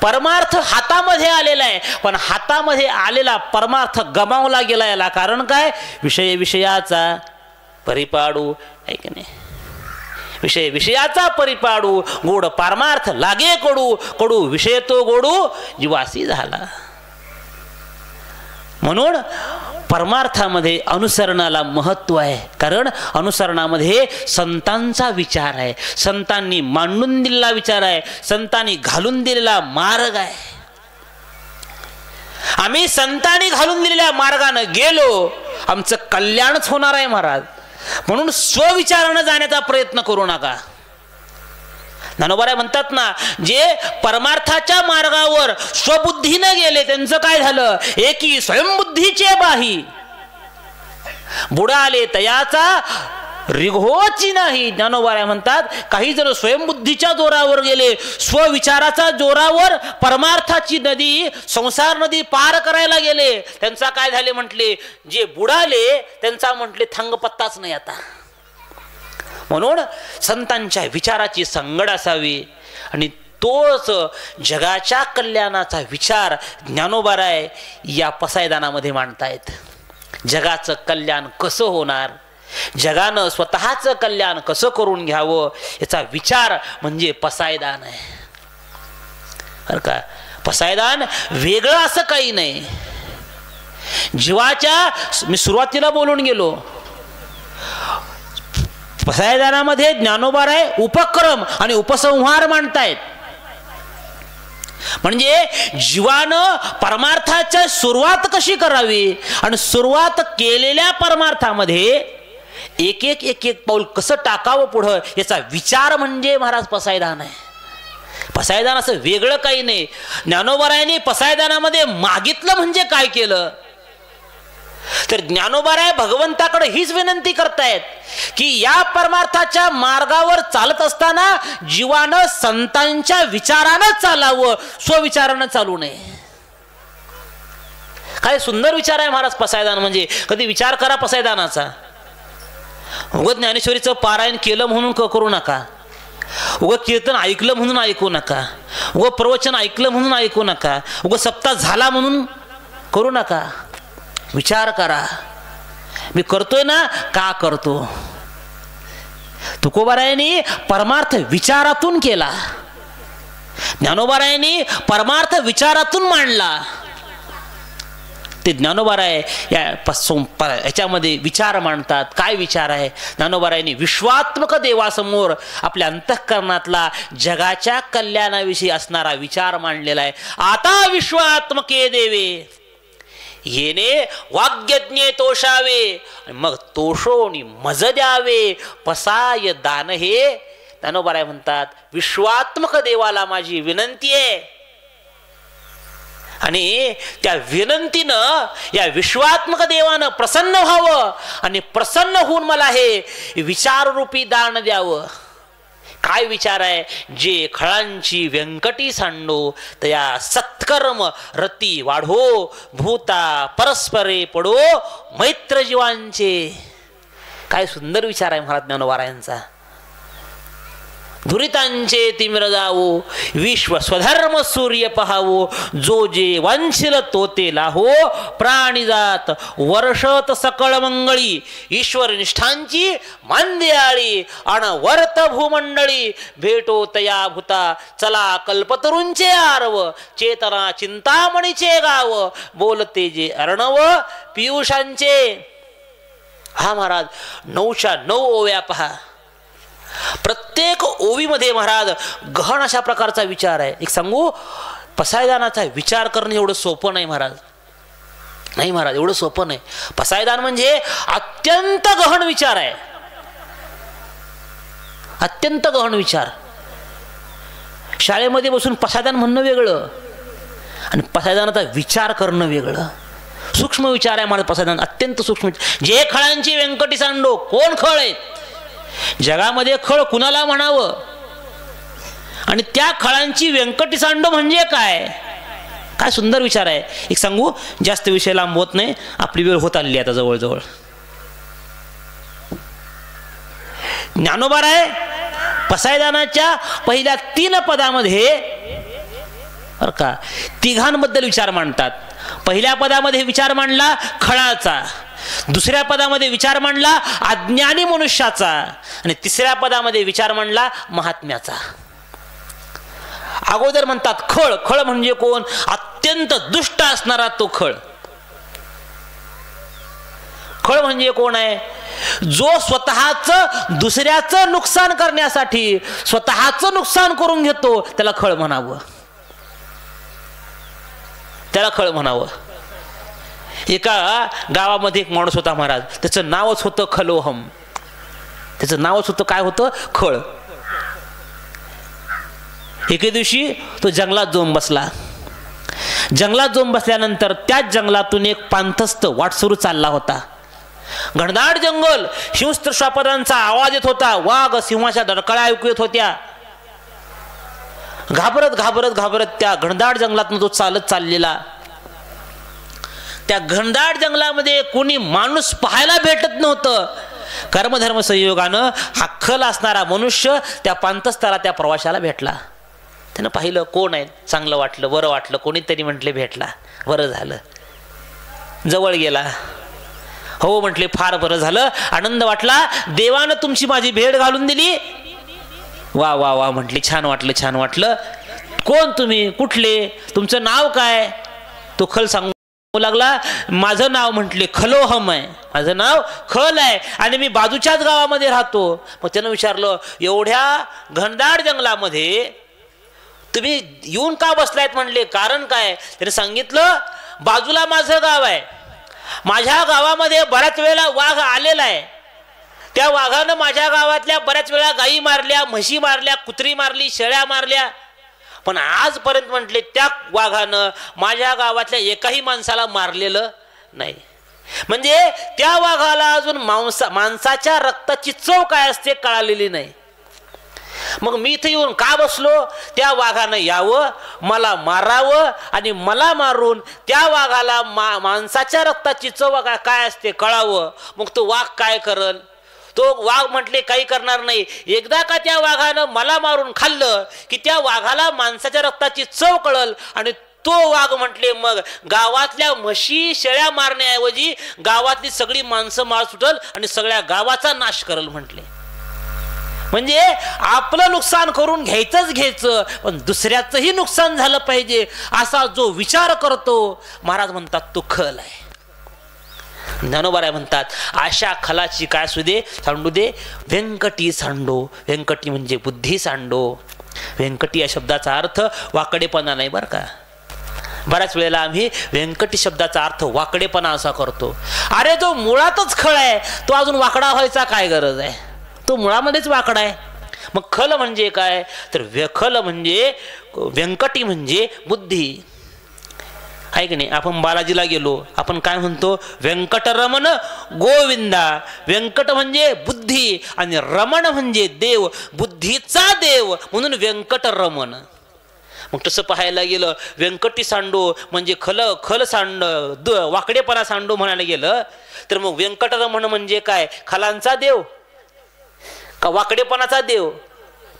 परमार्थ हातामध्ये आलेला आहे. पण हातामध्ये आलेला परमार्थ गमावला गेला. याला कारण काय? विषयाचा परिपाडू आहे की नाही? विषयाचा परिपाडू, गोड पारमार्थ लागे कडू, कडू विषय तो गोडू जीवासी झाला. म्हणून परमार्थामध्ये अनुसरणाला महत्व आहे. कारण अनुसरणामध्ये संतांचा विचार आहे, संतांनी मांडून दिलेला विचार आहे, संतांनी घालून दिलेला मार्ग आहे. आम्ही संतांनी घालून दिलेल्या मार्गाने गेलो आमचं कल्याणच होणार आहे महाराज. म्हणून स्वविचारानं जाण्याचा प्रयत्न करू नका. ज्ञानोबा म्हणतात ना, जे परमार्थाच्या मार्गावर स्वबुद्धीने गेले त्यांचं काय झालं? एकी स्वयंबुद्धीचे बाही बुडाले तयाचा रिघोची नाही. ज्ञानोबा म्हणतात काही जण स्वयंबुद्धीच्या जोरावर गेले, स्वविचाराच्या जोरावर परमार्थाची नदी, संसार नदी पार करायला गेले. त्यांचा काय झाले म्हटले? जे बुडाले त्यांचा म्हटले थांग पत्ताच नाही आता. म्हणून संतांच्या विचाराची संगड असावी आणि तोच जगाच्या कल्याणाचा विचार ज्ञानोबाराय या पसायदानामध्ये मांडतायत. जगाचं कल्याण कसं होणार, जगानं स्वतःचं कल्याण कसं करून घ्यावं याचा विचार म्हणजे पसायदान आहे. बरं का, पसायदान वेगळं असं काही नाही. जीवाच्या मी सुरुवातीला बोलून गेलो, पसायदानामध्ये ज्ञानोबाराय उपक्रम आणि उपसंहार मांडतायत. म्हणजे जीवानं परमार्थाच्या सुरुवात कशी करावी आणि सुरुवात केलेल्या परमार्थामध्ये एक एक एक एक पाऊल कसं टाकावं पुढं याचा विचार म्हणजे महाराज पसायदान आहे. पसायदान असं वेगळं काही नाही. ज्ञानोबारायांनी पसायदानामध्ये मागितलं म्हणजे काय केलं तर ज्ञानोबाराय भगवंताकडे हीच विनंती करतायत की या परमार्थाच्या मार्गावर चालत असताना जीवानं संतांच्या विचारानं चालावं, स्वविचारानं चालू नये. काय सुंदर विचार आहे महाराज पसायदान म्हणजे. कधी विचार करा पसायदानाचा. उगं ज्ञानेश्वरीचं पारायण केलं म्हणून करू नका, उगं कीर्तन ऐकलं म्हणून ऐकू नका, उगं प्रवचन ऐकलं म्हणून ऐकू नका, उगं सप्ताह झाला म्हणून करू नका. विचार करा, मी करतोय ना, का करतो. तुकोबारायांनी परमार्थ विचारातून केला, ज्ञानोबारायांनी परमार्थ विचारातून मांडला. ते ज्ञानोबाराय याच्यामध्ये विचार मांडतात. काय विचार आहे, ज्ञानोबारायांनी विश्वात्मक देवासमोर आपल्या अंतःकरणातला जगाच्या कल्याणाविषयी असणारा विचार मांडलेला आहे. आता विश्वात्मके देवे येणे वाग्यज्ञे तोषावे, मग तोषोनी मज द्यावे पसाय दान. हे ज्ञानोबाराय म्हणतात विश्वात्मक देवाला माझी विनंती आहे आणि त्या विनंतीनं या विश्वात्मक देवानं प्रसन्न व्हावं आणि प्रसन्न होऊन मला हे विचाररूपी दान द्यावं. काय विचार आहे, जे खळांची व्यंकटी सांडो तया सत्कर्म रती वाढो, भूता परस्परे पडो मैत्र जीवांचे. काय सुंदर विचार आहे महाराज ज्ञानोबारायांचा. धुरितांचे तिमिर जावो, विश्व स्वधर्म सूर्य पहावो, जो जे वांछिल तो ते लाहो, प्राणीजात वर्षत सकळ मंगळी, ईश्वर निष्ठांची मांद्याळी अणवर्त भूमंडळी, भेटो तया भूता चला कल्पतरूंचे आरव, चेतना चिंतामणीचे गाव, बोलते जे अर्णव पियुषांचे. हा महाराज 9च्या 9 ओव्या पहा. प्रत्येक ओवीमध्ये महाराज गहन अशा प्रकारचा विचार आहे. एक सांगू, पसायदानाचा विचार करणं एवढं सोपं नाही महाराज. नाही महाराज, एवढं सोपं नाही. पसायदान म्हणजे अत्यंत गहन विचार आहे, अत्यंत गहन विचार. शाळेमध्ये बसून पसायदान म्हणणं वेगळं आणि पसायदानाचा विचार करणं वेगळं. सूक्ष्म विचार आहे महाराज पसायदान, अत्यंत सूक्ष्म. जे खळांची व्यंकटी सांडो, कोण खळ आहेत जगामध्ये, खळ कुणाला म्हणावं आणि त्या खळांची व्यंकटी सांडो म्हणजे काय. काय सुंदर विचार आहे. एक सांगू, जास्त विषय लांब होत नाही, आपली वेळ होत आली आता जवळजवळ. ज्ञानोबाराय पसायदानाच्या पहिल्या 3 पदामध्ये बरं का तिघांबद्दल विचार मांडतात. पहिल्या पदामध्ये विचार मांडला खळाचा, दुसऱ्या पदामध्ये विचार मांडला अज्ञानी मनुष्याचा आणि तिसऱ्या पदामध्ये विचार मांडला महात्म्याचा. अगोदर म्हणतात खळ. खळ म्हणजे कोण, अत्यंत दुष्ट असणारा तो खळ. खळ म्हणजे कोण आहे, जो स्वतःचं दुसऱ्याचं नुकसान करण्यासाठी स्वतःचं नुकसान करून घेतो, त्याला खळ म्हणावं, त्याला खळ म्हणावं. एका गावामध्ये एक माणूस होता महाराज, त्याचं नावच होतं खलोहम. त्याचं नावच होतं काय होतं, खळ. एके दिवशी तो जंगलात जाऊन बसला. जंगलात जाऊन बसल्यानंतर त्याच जंगलातून एक पांथस्थ वाटसरू चालला होता. घनदाट जंगल, हिंस्त्र श्वापदांचा आवाज येत होता, वाघ सिंहाच्या डरकळ्या ऐकू येत होत्या. घाबरत घाबरत घाबरत त्या घनदाट जंगलातून तो चालत चाललेला. त्या घनदाट जंगलामध्ये कोणी माणूस पाहायला भेटत नव्हतं, कर्मधर्म संयोगानं हा खल असणारा मनुष्य त्या पांतस्थळाला त्या प्रवाशाला भेटला. त्यानं पाहिलं कोण आहे, चांगलं वाटलं, बरं वाटलं, कोणीतरी म्हटले भेटला, बरं झालं. जवळ गेला, हो म्हटले फार बरं झालं, आनंद वाटला, देवानं तुमची माझी भेट घालून दिली. वा वा वा म्हटले, छान वाटलं छान वाटलं. कोण तुम्ही, कुठले, तुमचं नाव काय? तो खल सांगू लागला, माझं नाव म्हटले खलोहम आहे, माझं नाव खल आहे आणि मी बाजूच्याच गावामध्ये राहतो. मग त्यानं विचारलं, एवढ्या घनदाट जंगलामध्ये तुम्ही येऊन का बसलायत म्हणले, कारण काय? त्याने सांगितलं, बाजूला माझं गाव आहे, माझ्या गावामध्ये बऱ्याच वेळेला वाघ आलेला आहे, त्या वाघानं माझ्या गावातल्या बऱ्याच वेळा गायी मारल्या, म्हशी मारल्या, कुत्री मारली, शेळ्या मारल्या, पण आजपर्यंत म्हटले त्या वाघानं माझ्या गावातल्या एकाही माणसाला मारलेलं नाही. म्हणजे त्या वाघाला अजून माणसाच्या रक्ताची चव काय असते कळालेली नाही. मग मी इथे येऊन का बसलो, त्या वाघानं यावं, मला मारावं आणि मला मारून त्या वाघाला माणसाच्या रक्ताची चव काय असते कळावं. मग तो वाघ काय करल? तो वाघ म्हटले काही करणार नाही. एकदा का त्या वाघानं मला मारून खाल्लं की त्या वाघाला माणसाच्या रक्ताची चव कळल आणि तो वाघ म्हटले मग गावातल्या म्हशी शेळ्या मारण्याऐवजी गावातली सगळी माणसं मार सुटल आणि सगळ्या गावाचा नाश करल म्हटले. म्हणजे आपलं नुकसान करून घ्यायचं पण दुसऱ्याचंही नुकसान झालं पाहिजे असा जो विचार करतो, महाराज म्हणतात तो खल आहे. ज्ञानोबा म्हणतात अशा खलाची काय असू दे सांडू दे व्यंकटी सांडो. व्यंकटी म्हणजे बुद्धी सांडो. व्यंकटी या शब्दाचा अर्थ वाकडेपणा नाही बरं का. बऱ्याच वेळेला आम्ही व्यंकटी शब्दाचा अर्थ वाकडेपणा असा करतो. अरे तो मुळातच खळ आहे, तो अजून वाकडा व्हायचा काय गरज आहे, तो मुळामध्येच वाकडा आहे. मग खल म्हणजे काय तर खल म्हणजे व्यंकटी म्हणजे बुद्धी आहे की नाही. आपण बालाजीला गेलो, आपण काय म्हणतो व्यंकटरमण गोविंदा. व्यंकट म्हणजे बुद्धी आणि रमण म्हणजे देव, बुद्धीचा देव म्हणून व्यंकटरमण. मग तसं पाहायला गेलं व्यंकटी सांडो म्हणजे खल सांड वाकडेपणा सांडो म्हणायला गेलं तर मग व्यंकटरमण म्हणजे काय, खलांचा देव का वाकडेपणाचा देव?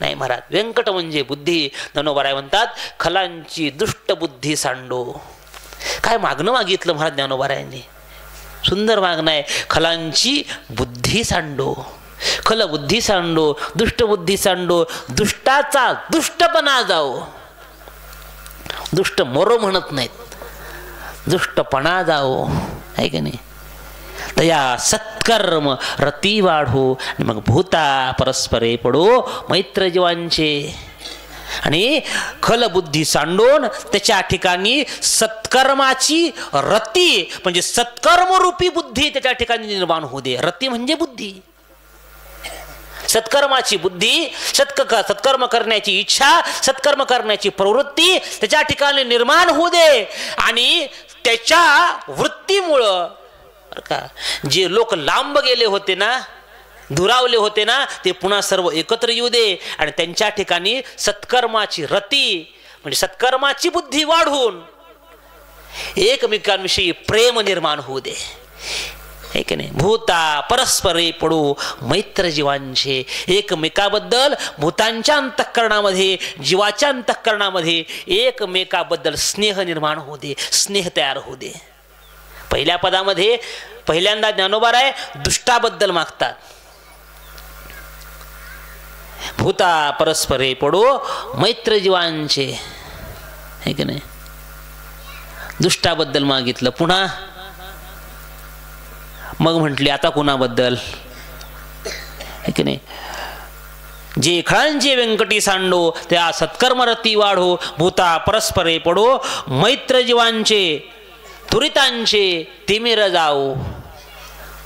नाही महाराज, व्यंकट म्हणजे बुद्धी. ज्ञानोबा म्हणतात खलांची दुष्ट बुद्धी सांडो. काय मागणं मागितलं महाराज ज्ञानोबारायांनी, सुंदर मागणं आहे. खलांची बुद्धी सांडो, खल बुद्धी सांडो, दुष्ट बुद्धी सांडो, दुष्टाचा दुष्टपणा जाओ. दुष्ट मोरो म्हणत नाहीत, दुष्टपणा जाओ आहे की नाही. तया सत्कर्म रती वाढो आणि मग भूता परस्परे पडो मैत्र जीवांचे. आणि खलबुद्धी सांडून त्याच्या ठिकाणी सत्कर्माची रती म्हणजे सत्कर्मरूपी बुद्धी त्याच्या ठिकाणी निर्माण होऊ दे. रती म्हणजे बुद्धी, सत्कर्माची बुद्धी, सत्कर्म करण्याची इच्छा, सत्कर्म करण्याची प्रवृत्ती त्याच्या ठिकाणी निर्माण होऊ दे. आणि त्याच्या वृत्तीमुळं का जे लोक लांब गेले होते ना, दुरावले होते ना, ते पुन्हा सर्व एकत्र येऊ दे आणि त्यांच्या ठिकाणी सत्कर्माची रती म्हणजे सत्कर्माची बुद्धी वाढून एकमेकांविषयी प्रेम निर्माण होऊ दे. हे की नाही. भूता परस्परे पडो मैत्र जीवांचे. एकमेकाबद्दल भूतांच्या अंतःकरणामध्ये जीवाच्या अंतःकरणामध्ये एकमेकाबद्दल स्नेह निर्माण होऊ दे, स्नेह तयार होऊ दे. पहिल्या पदामध्ये पहिल्यांदा ज्ञानोबाराय दुष्टाबद्दल मागतात. भूता परस्परे पडो मैत्र जीवांचे, हे की नाही. दुष्टाबद्दल मागितलं, पुन्हा मग म्हटले आता कुणाबद्दल, हे की नाही. जे खळांचे व्यंकटी सांडो त्या सत्कर्मरती वाढो. भूता परस्परे पडो मैत्र जीवांचे, दुरितांचे तिमिर जाओ.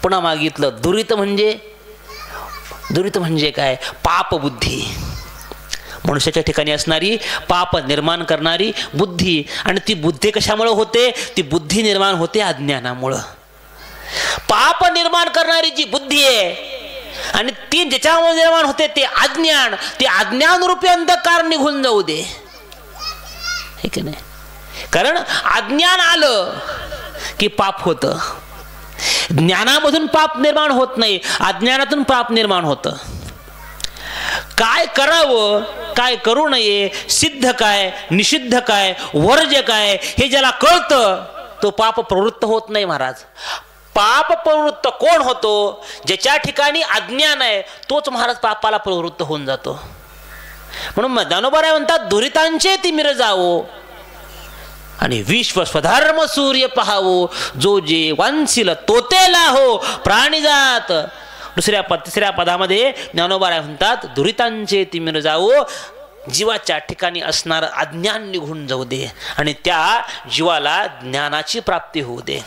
पुन्हा मागितलं दुरित म्हणजे काय, पाप बुद्धी, मनुष्याच्या ठिकाणी असणारी पाप निर्माण करणारी बुद्धी. आणि ती बुद्धी कशामुळे होते, ती बुद्धी निर्माण होते अज्ञानामुळं. पाप निर्माण करणारी जी बुद्धी आहे आणि ती ज्याच्यामुळे निर्माण होते ते अज्ञान, ते अज्ञानरूपी अंधकार निघून जाऊ दे, हे की नाही. कारण अज्ञान आलं की पाप होतं. ज्ञानामधून पाप निर्माण होत नाही, अज्ञानातून पाप निर्माण होतं. काय करावं, काय करू नये, सिद्ध काय, निषिद्ध काय, वर्ज्य काय, हे ज्याला कळतं तो पाप प्रवृत्त होत नाही महाराज. पाप प्रवृत्त कोण होतो? ज्याच्या ठिकाणी अज्ञान आहे तोच महाराज पापाला प्रवृत्त होऊन जातो. म्हणून ज्ञानोबा म्हणतात दुरितांचे तिमिर जावो आणि विश्व स्वधर्म सूर्य पहावो, जो जे वांछिल तोतेला हो प्राणीजात. तिसऱ्या पदामध्ये ज्ञानोबा म्हणतात दुरितांचे तिमिर जावो, जीवाच्या ठिकाणी असणार अज्ञान निघून जाऊ दे आणि त्या जीवाला ज्ञानाची प्राप्ती होऊ दे.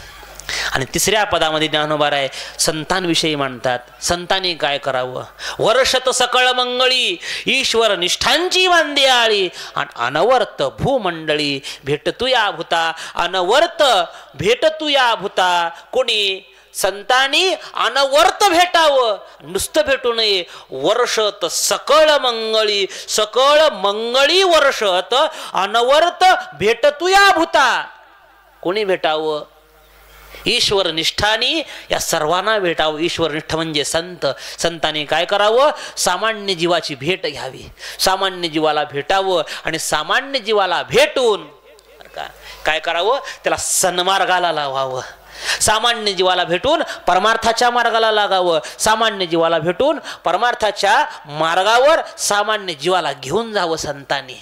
आणि तिसऱ्या पदामध्ये ज्ञानोबाराय संतांविषयी मांडतात. संतांनी काय करावं? वर्षत सकळ मंगळी ईश्वर निष्ठांची वांदे आळी आणि अनवर्त भूमंडळी भेटतू या भूता. अनवर्त भेटतू या भूता. कोणी? संतांनी अनवर्त भेटावं, नुसतं भेटू नये. वर्षत सकळ मंगळी, सकळ मंगळी वर्षत अनवर्त भेटतू या भूता. कोणी भेटावं? ईश्वर निष्ठानी या सर्वांना भेटावं. ईश्वर निष्ठ म्हणजे संत. संतांनी काय करावं? सामान्य जीवाची भेट घ्यावी, सामान्य जीवाला भेटावं आणि सामान्य जीवाला भेटून काय करावं? त्याला सन्मार्गाला लावावं. सामान्य जीवाला भेटून परमार्थाच्या मार्गाला लागावं. सामान्य जीवाला भेटून परमार्थाच्या मार्गावर सामान्य जीवाला घेऊन जावं संतांनी.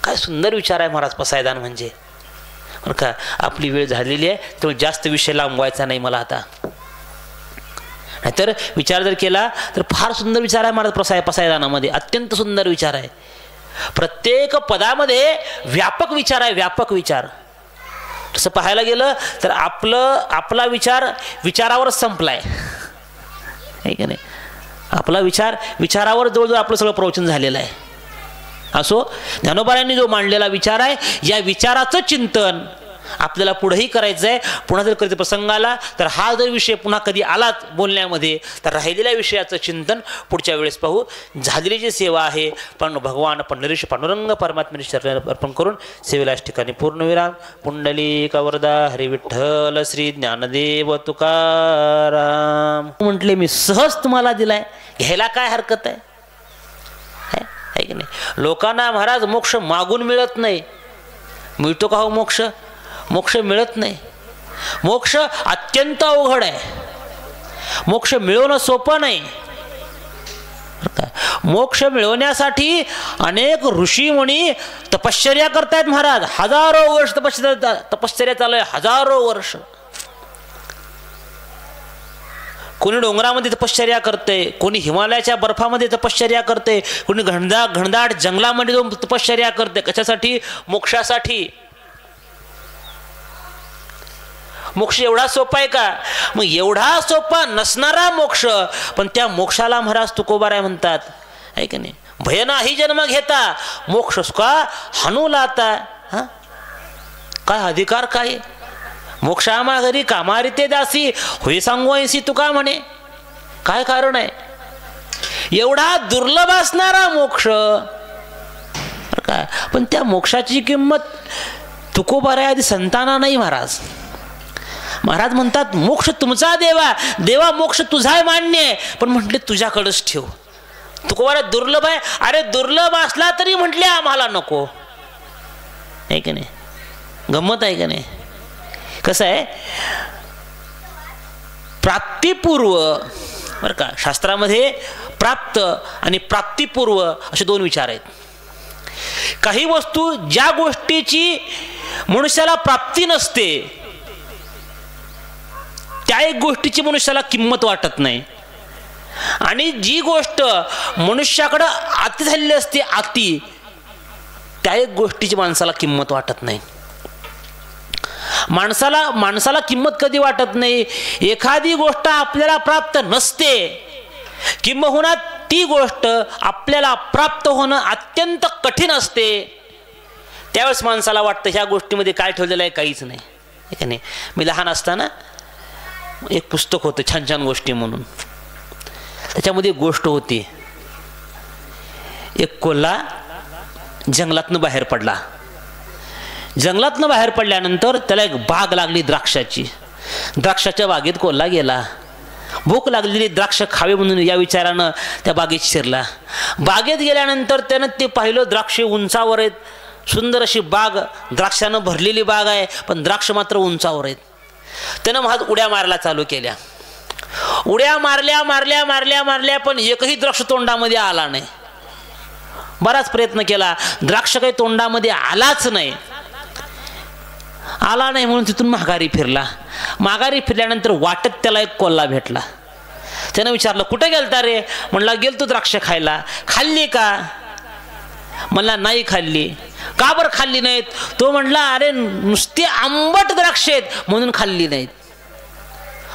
काय सुंदर विचार आहे महाराज पसायदान म्हणजे. बरं का, आपली वेळ झालेली आहे तो जास्त विषय लांबवायचा नाही मला आता. नाहीतर विचार जर केला तर फार सुंदर विचार आहे महाराज पसायदानामध्ये. अत्यंत सुंदर विचार आहे. प्रत्येक पदामध्ये व्यापक विचार आहे, व्यापक विचार. तसं पाहायला गेलं तर आपला विचारावरच संपलाय, आहे का नाही? आपला विचारावर जवळजवळ आपलं सगळं प्रवचन झालेलं आहे. असो, ज्ञानोबांनी जो मांडलेला विचार आहे या विचाराचं चिंतन आपल्याला पुढेही करायचं आहे. पुन्हा जर कधी प्रसंग आला तर हा जर विषय पुन्हा कधी आलाच बोलण्यामध्ये तर राहिलेल्या विषयाचं चिंतन पुढच्या वेळेस पाहू. झालेली जी सेवा आहे पण भगवान पंढरीश पांडुरंग परमात्म्याने शरण अर्पण करून सेवेलाच ठिकाणी पूर्णविराम. पुंडलिक वरदा हरी विठ्ठल श्री ज्ञानदेव तुकाराम. म्हटले मी सहज तुम्हाला दिलाय, घ्यायला काय हरकत आहे? आहे की नाही? लोकांना महाराज मोक्ष मागून मिळत नाही. मिळतो का हो मोक्ष? मोक्ष मिळत नाही. मोक्ष अत्यंत अवघड आहे. मोक्ष मिळवणं सोपं नाही. मोक्ष मिळवण्यासाठी अनेक ऋषी मुनी तपश्चर्या करतायत महाराज. हजारो वर्ष तपश्चर्या चालू आहे, हजारो वर्ष. कोणी डोंगरामध्ये तपश्चर्या करते, कोणी हिमालयाच्या बर्फामध्ये तपश्चर्या करते, कोणी घनदाट जंगलामध्ये जाऊन तपश्चर्या करते. कशासाठी? मोक्षासाठी. मोक्ष एवढा सोपा आहे का? मग एवढा सोपा नसणारा मोक्ष, पण त्या मोक्षाला महाराज तुकोबाराय म्हणतात, आहे की नाही? भय नाही जन्म घेता मोक्ष का हानू लाता. हा काय अधिकार काय? मोक्षामा घरी कामारिते दासी होई सांगू ऐसी तुका म्हणे. काय कारण आहे? एवढा दुर्लभ असणारा मोक्ष, काय पण त्या मोक्षाची किंमत तुकोबाराय आधी संतांना नाही महाराज. महाराज म्हणतात मोक्ष तुमचा देवा, देवा मोक्ष तुझा मान्य आहे, पण म्हटले तुझ्याकडेच ठेव. तुकोबाराय दुर्लभ आहे. अरे दुर्लभ असला तरी म्हटले आम्हाला नको, आहे की नाही? गंमत आहे का नाही? कसं आहे, प्राप्तिपूर्व बरं का, शास्त्रामध्ये प्राप्त आणि प्राप्तिपूर्व असे दोन विचार आहेत. काही वस्तू ज्या गोष्टीची मनुष्याला प्राप्ती नसते त्या एक गोष्टीची मनुष्याला किंमत वाटत नाही, आणि जी गोष्ट मनुष्याकडं अति झालेली असते अति, त्या एक गोष्टीची माणसाला किंमत वाटत नाही. माणसाला किंमत कधी वाटत नाही? एखादी गोष्ट आपल्याला प्राप्त नसते, किंबहुना ती गोष्ट आपल्याला प्राप्त होणं अत्यंत कठीण असते, त्यावेळेस माणसाला वाटतं ह्या गोष्टीमध्ये काय ठेवलेलं आहे, काहीच नाही, आहे का नाही? मी लहान असताना एक पुस्तक होतं छान छान गोष्टी म्हणून. त्याच्यामध्ये एक गोष्ट होती. एक कोल्हा जंगलातनं बाहेर पडला. जंगलातनं बाहेर पडल्यानंतर त्याला एक बाग लागली द्राक्षाची. द्राक्षाच्या बागेत कोल्हा गेला. भूक लागलेली, द्राक्ष खावे म्हणून या विचारानं त्या बागेत शिरला. बागेत गेल्यानंतर त्यानं ते पाहिलं, द्राक्षे उंचावर आहेत. सुंदर अशी बाग, द्राक्षानं भरलेली बाग आहे, पण द्राक्ष मात्र उंचावर आहेत. त्यानं महाज उड्या मारायला चालू केल्या. उड्या मारल्या मारल्या मारल्या मारल्या, पण एकही द्राक्ष तोंडामध्ये आला नाही. बराच प्रयत्न केला, द्राक्ष काही तोंडामध्ये आलाच नाही. आला नाही म्हणून तिथून माघारी फिरला. माघारी फिरल्यानंतर वाटत त्याला एक कोल्हा भेटला. त्यानं विचारलं, कुठे गेलता रे? म्हणला, गेलतो द्राक्ष खायला. खाल्ली का? म्हणला, नाही खाल्ली. का बरं खाल्ली नाहीत? तो म्हणला, अरे नुसती आंबट द्राक्ष आहेत म्हणून खाल्ली नाहीत.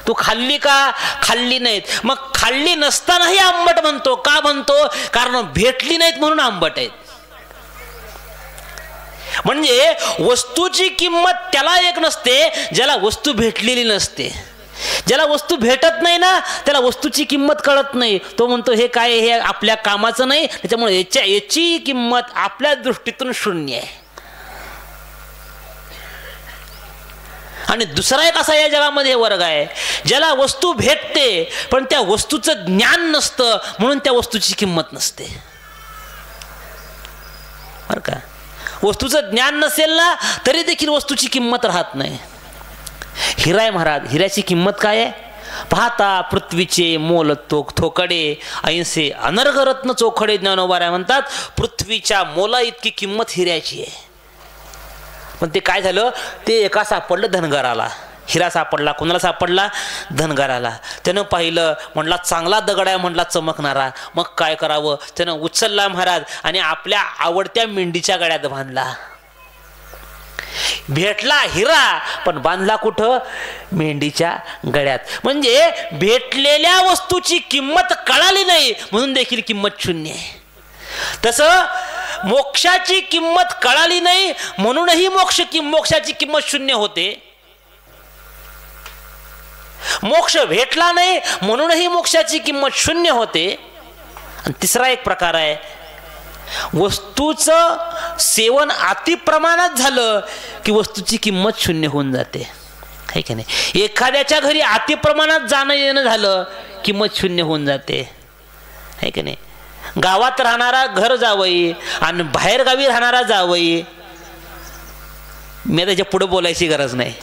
तू खाल्ली का? खाल्ली नाहीत. मग खाल्ली नसतानाही आंबट म्हणतो का? म्हणतो कारण भेटली नाहीत म्हणून आंबट आहेत. म्हणजे वस्तूची किंमत त्याला एक नसते ज्याला वस्तू भेटलेली नसते. ज्याला वस्तू भेटत नाही ना, त्याला वस्तूची किंमत कळत नाही. तो म्हणतो हे काय, हे आपल्या कामाचं नाही, त्याच्यामुळे याची किंमत आपल्या दृष्टीतून शून्य आहे. आणि दुसरा एक असा या जगामध्ये वर्ग आहे ज्याला वस्तू भेटते पण त्या वस्तूचं ज्ञान नसतं, म्हणून त्या वस्तूची किंमत नसते. बरं का? वस्तूचं ज्ञान नसेल ना तरी देखील वस्तूची किंमत राहत नाही. हिरा आहे महाराज, हिऱ्याची किंमत काय आहे? पाहता पृथ्वीचे मोल थोकडे, ऐंसे अनर्घ रत्न चोखडे. ज्ञानोबा म्हणतात, पृथ्वीच्या मोला इतकी किंमत हिऱ्याची आहे. पण ते काय झालं, ते एका सापडलं धनगराला. हिरा सापडला. कोणाला सापडला? धनगराला. त्यानं पाहिलं, म्हणला चांगला दगड आहे, म्हणला चमकणारा. मग काय करावं? त्यानं उचलला महाराज आणि आपल्या आवडत्या मेंढीच्या गळ्यात बांधला. भेटला हिरा, पण बांधला कुठं? मेंढीच्या गळ्यात. म्हणजे भेटलेल्या वस्तूची किंमत कळाली नाही म्हणून देखील किंमत शून्य आहे. तसं मोक्षाची किंमत कळाली नाही म्हणूनही मोक्षाची किंमत शून्य होते. मोक्ष भेटला नाही म्हणूनही मोक्षाची किंमत शून्य होते. आणि तिसरा एक प्रकार आहे, वस्तूचं सेवन अति प्रमाणात झालं की वस्तूची किंमत शून्य होऊन जाते. है की नाही? एखाद्याच्या घरी अति प्रमाणात जाणं येणं झालं किंमत शून्य होऊन जाते. है की नाही? गावात राहणारा घर जावई आणि बाहेर गावी राहणारा जावई, मी त्याच्या पुढे बोलायची गरज नाही,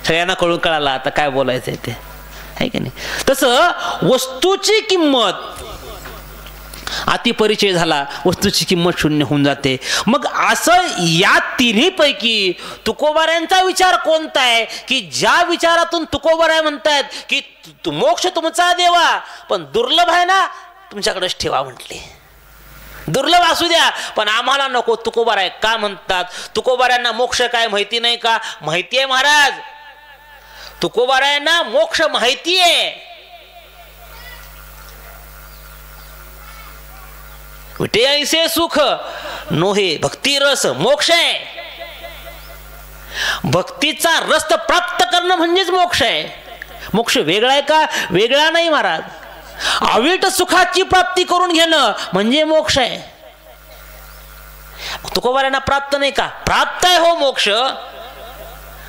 सगळ्यांना कळाला आता काय बोलायचंय ते. आहे की नाही? तसं वस्तूची किंमत अतिपरिचय झाला, वस्तूची किंमत शून्य होऊन जाते. मग असं या तिन्ही पैकी तुकोबाऱ्यांचा विचार कोणता आहे की ज्या विचारातून तुकोबाराय म्हणतायत की मोक्ष तुमचा देवा पण दुर्लभ आहे ना, तुमच्याकडेच ठेवा म्हटले. दुर्लभ असू द्या पण आम्हाला नको. तुकोबाराय का म्हणतात? तुकोबाऱ्यांना मोक्ष काय माहिती नाही का? माहिती आहे महाराज. तुकोबारायांना मोक्ष माहिती आहे. विटे ऐसे सुख नोहे भक्ती रस मोक्ष आहे. भक्तीचा रस प्राप्त करणं म्हणजेच मोक्ष आहे. मोक्ष वेगळा आहे का? वेगळा नाही महाराज. अविट सुखाची प्राप्ती करून घेणं म्हणजे मोक्ष आहे. तुकोबाऱ्यांना प्राप्त नाही का? प्राप्त आहे हो मोक्ष.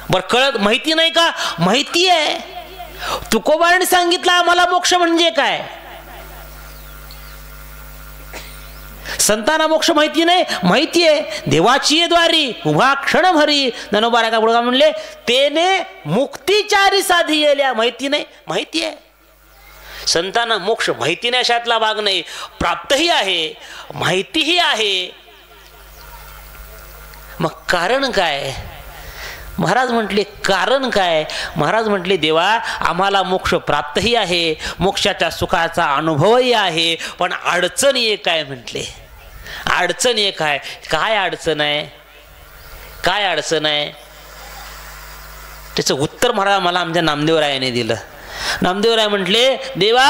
बर कळत माहिती नाही का? माहिती आहे. तुकोबाऱ्यांनी सांगितलं आम्हाला मोक्ष म्हणजे काय. संतांना मोक्ष माहिती नाही? माहिती आहे. देवाची द्वारी उभा क्षण भरी ज्ञानोबा का बुडगा म्हणले, तेने मुक्तीचारी साधी येल्या. माहिती नाही? माहिती आहे. संतांना मोक्ष माहिती नाही अशातला भाग नाही. प्राप्तही आहे, माहितीही आहे. मग कारण काय? महाराज म्हटले कारण काय? महाराज म्हटले देवा आम्हाला मोक्ष प्राप्तही आहे, मोक्षाच्या सुखाचा अनुभवही आहे, पण अडचण एक आहे म्हटले. अडचण एक आहे. काय अडचण आहे? काय अडचण आहे? त्याचं उत्तर महाराज मला आमच्या नामदेवरायाने दिलं. नामदेवराय म्हटले देवा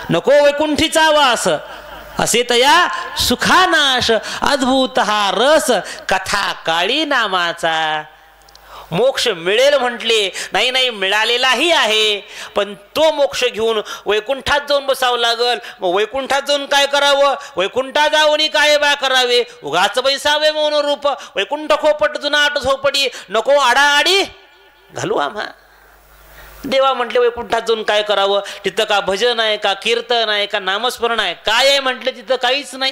नको वैकुंठीचा वास, असे तया सुखानाश, अद्भुत हा रस कथा काळी नामाचा. मोक्ष मिळेल म्हटले, नाही नाही मिळालेलाही आहे, पण तो मोक्ष घेऊन वैकुंठात जाऊन बसावं लागल. मग वैकुंठात जाऊन काय करावं? वैकुंठात जाऊन काय बा करावे? उगाच बैसावे मौन रूप, वैकुंठ खोपट जुना आठ झोपडी, नको आडाआडी घालू आम्हा. देवा म्हटले वैकुंठात जाऊन काय करावं, तिथं का भजन आहे का कीर्तन आहे का नामस्मरण आहे, काय आहे म्हटलं तिथं काहीच नाही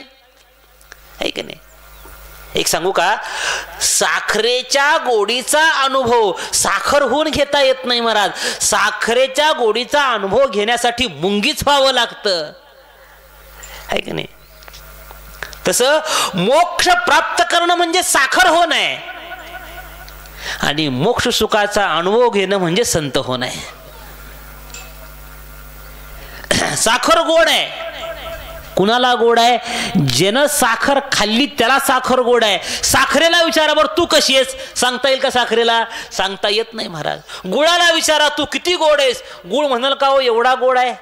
आहे की नाही. एक सांगू का, साखरेच्या गोडीचा अनुभव साखर होऊन घेता येत नाही महाराज. साखरेच्या गोडीचा अनुभव घेण्यासाठी मुंगीच व्हावं लागतं आहे की नाही. तसं मोक्ष प्राप्त करणं म्हणजे साखर होणं आहे आणि मोक्ष सुखाचा अनुभव घेणं म्हणजे संत होणं आहे. साखर गोड आहे. कुणाला गोड आहे? ज्यानं साखर खाल्ली त्याला साखर गोड आहे. साखरेला विचारा बरं तू कशी आहेस, सांगता येईल का साखरेला? सांगता येत नाही महाराज. गुळाला विचारा तू किती गोड आहेस, गुळ म्हणाल का हो एवढा गोड आहे?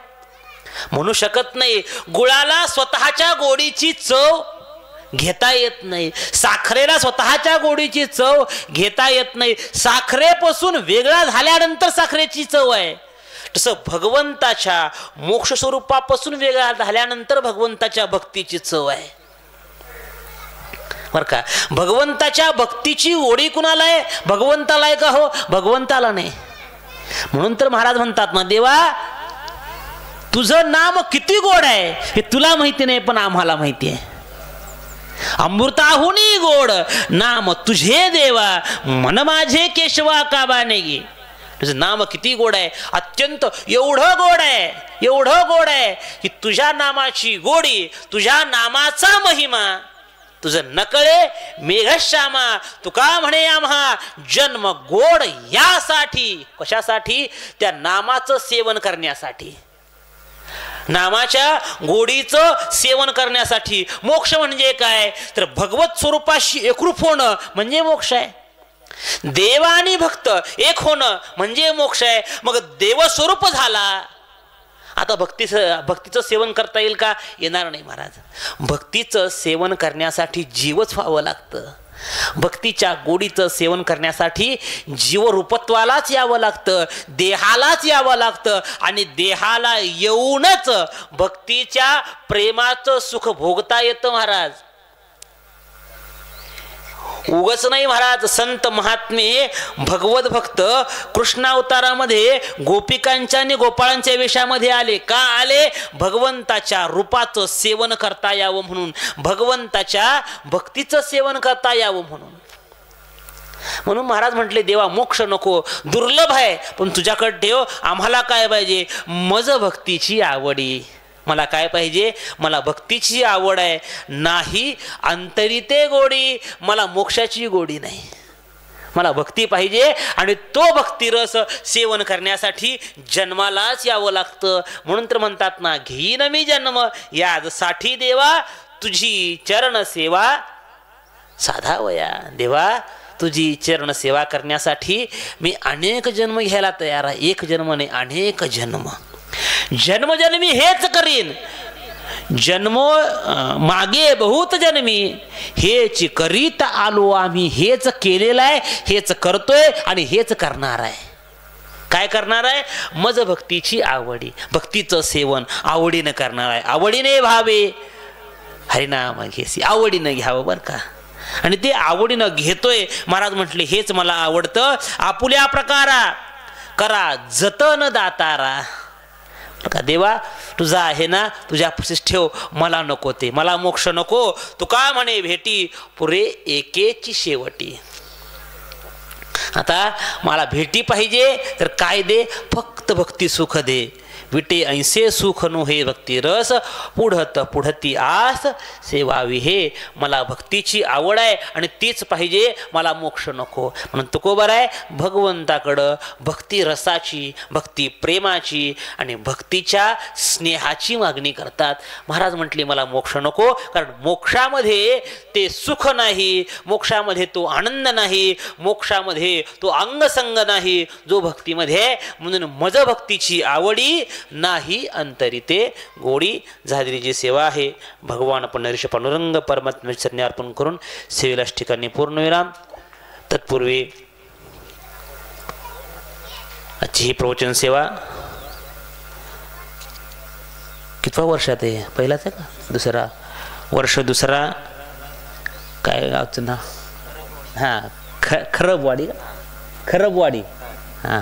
म्हणू शकत नाही. गुळाला स्वतःच्या गोडीची चव घेता येत नाही. साखरेला स्वतःच्या गोडीची चव घेता येत नाही. साखरेपासून वेगळा झाल्यानंतर साखरेची चव आहे. तसं भगवंताच्या मोक्ष स्वरूपापासून वेगळा झाल्यानंतर भगवंताच्या भक्तीची चव आहे बर का. भगवंताच्या भक्तीची ओढी कुणाला आहे? भगवंताला आहे का हो? भगवंताला नाही. म्हणून तर महाराज म्हणतात ना, देवा तुझं नाम किती गोड आहे हे तुला माहिती नाही पण आम्हाला माहिती आहे. अमृताहुनी गोड नाम तुझे देवा, मन माझे केशवा का बानेगी. तुझं नाम किती गोड आहे, अत्यंत एवढं गोड आहे, एवढं गोड आहे की तुझ्या नामाची गोडी, तुझ्या नामाचा महिमा तुझं नकळे मेघश्यामा. तुका म्हणे आम्हा जन्म गोड यासाठी. कशासाठी? त्या नामाचं सेवन करण्यासाठी, नामाच्या गोडीचं सेवन करण्यासाठी. मोक्ष म्हणजे काय तर भगवत स्वरूपाशी एकरूप होणं म्हणजे मोक्ष आहे. देव आणि भक्त एक होणं म्हणजे मोक्ष आहे. मग देवस्वरूप झाला, आता भक्तीचं सेवन करता येईल का? येणार नाही महाराज. भक्तीचं सेवन करण्यासाठी जीवच व्हावं लागतं. भक्तीच्या गोडीचं सेवन करण्यासाठी जीवरूपत्वालाच यावं लागतं, देहालाच यावं लागतं. आणि देहाला येऊनच भक्तीच्या प्रेमाचं सुख भोगता येतं महाराज. उगच नाही महाराज. संत महात्मे भगवत भक्त कृष्णावतारामध्ये गोपिकांच्या आणि गोपाळांच्या वेशामध्ये आले. का आले? भगवंताच्या रूपाचं सेवन करता यावं म्हणून, भगवंताच्या भक्तीचं सेवन करता यावं म्हणून. म्हणून महाराज म्हटले, देवा मोक्ष नको, दुर्लभ आहे, पण तुझ्याकडे ठेव. आम्हाला काय पाहिजे? मज भक्तीची आवडी. मला काय पाहिजे? मला भक्तीची आवड आहे, नाही अंतरिते गोडी. मला मोक्षाची गोडी नाही, मला भक्ती पाहिजे. आणि तो भक्तिरस सेवन करण्यासाठी जन्मालाच यावं लागतं. म्हणून तर म्हणतात ना, घेईन मी जन्म यासाठी देवा, तुझी चरण सेवा साधावया. देवा तुझी चरण सेवा करण्यासाठी मी अनेक जन्म घ्यायला तयार आहे. एक जन्म नाही, अनेक जन्म. जन्मजन्मी हेच करीन. जन्म मागे बहुत जन्मी हेच करीत आलो आम्ही. हेच केलेलं आहे, हेच करतोय आणि हेच करणार आहे. काय करणार आहे? मज भक्तीची आवडी, भक्तीचं सेवन आवडीनं करणार आहे. आवडीने भावे हरिनाम घेसी. आवडीनं घ्यावं बरं का. आणि ते आवडीनं घेतोय. महाराज म्हटले, हेच मला आवडतं. आपुल्या प्रकारा करा जतन दातारा. का देवा तुझा आहे ना, तुझ्या पाशीच ठेव. मला नको ते, मला मोक्ष नको. तुका म्हणे भेटी पुरे एकेची शेवटी. आता मला भेटी पाहिजे तर काय दे? फक्त भक्ती सुख दे. विटे ऐसे सुख नो हे भक्ती रस, पुढत पुढती आस सेवावी हे. मला भक्तीची आवड आहे आणि तीच पाहिजे, मला मोक्ष नको. म्हणून तुकोबर आहे भगवंताकडं भक्ती रसाची, भक्ती प्रेमाची आणि भक्तीच्या स्नेहाची मागणी करतात. महाराज म्हटले, मला मोक्ष नको, कारण मोक्षामध्ये ते सुख नाही, मोक्षामध्ये तो आनंद नाही, मोक्षामध्ये तो अंगसंग नाही जो भक्तीमध्ये. म्हणून मज भक्तीची आवडी नाही अंतरिते गोडी. झालेली सेवा आहे भगवान पंढरीश पांडुरंग परमात्म्याचे चरणी अर्पण करून सेवेलाच ठिकाणी पूर्णविराम. तत्पूर्वी आजची ही प्रवचन सेवा कितवा वर्षात आहे? पहिलाच आहे का? दुसरा वर्ष. दुसरा काय गावचं ना? हां खरबवाडी का? खरबवाडी. हां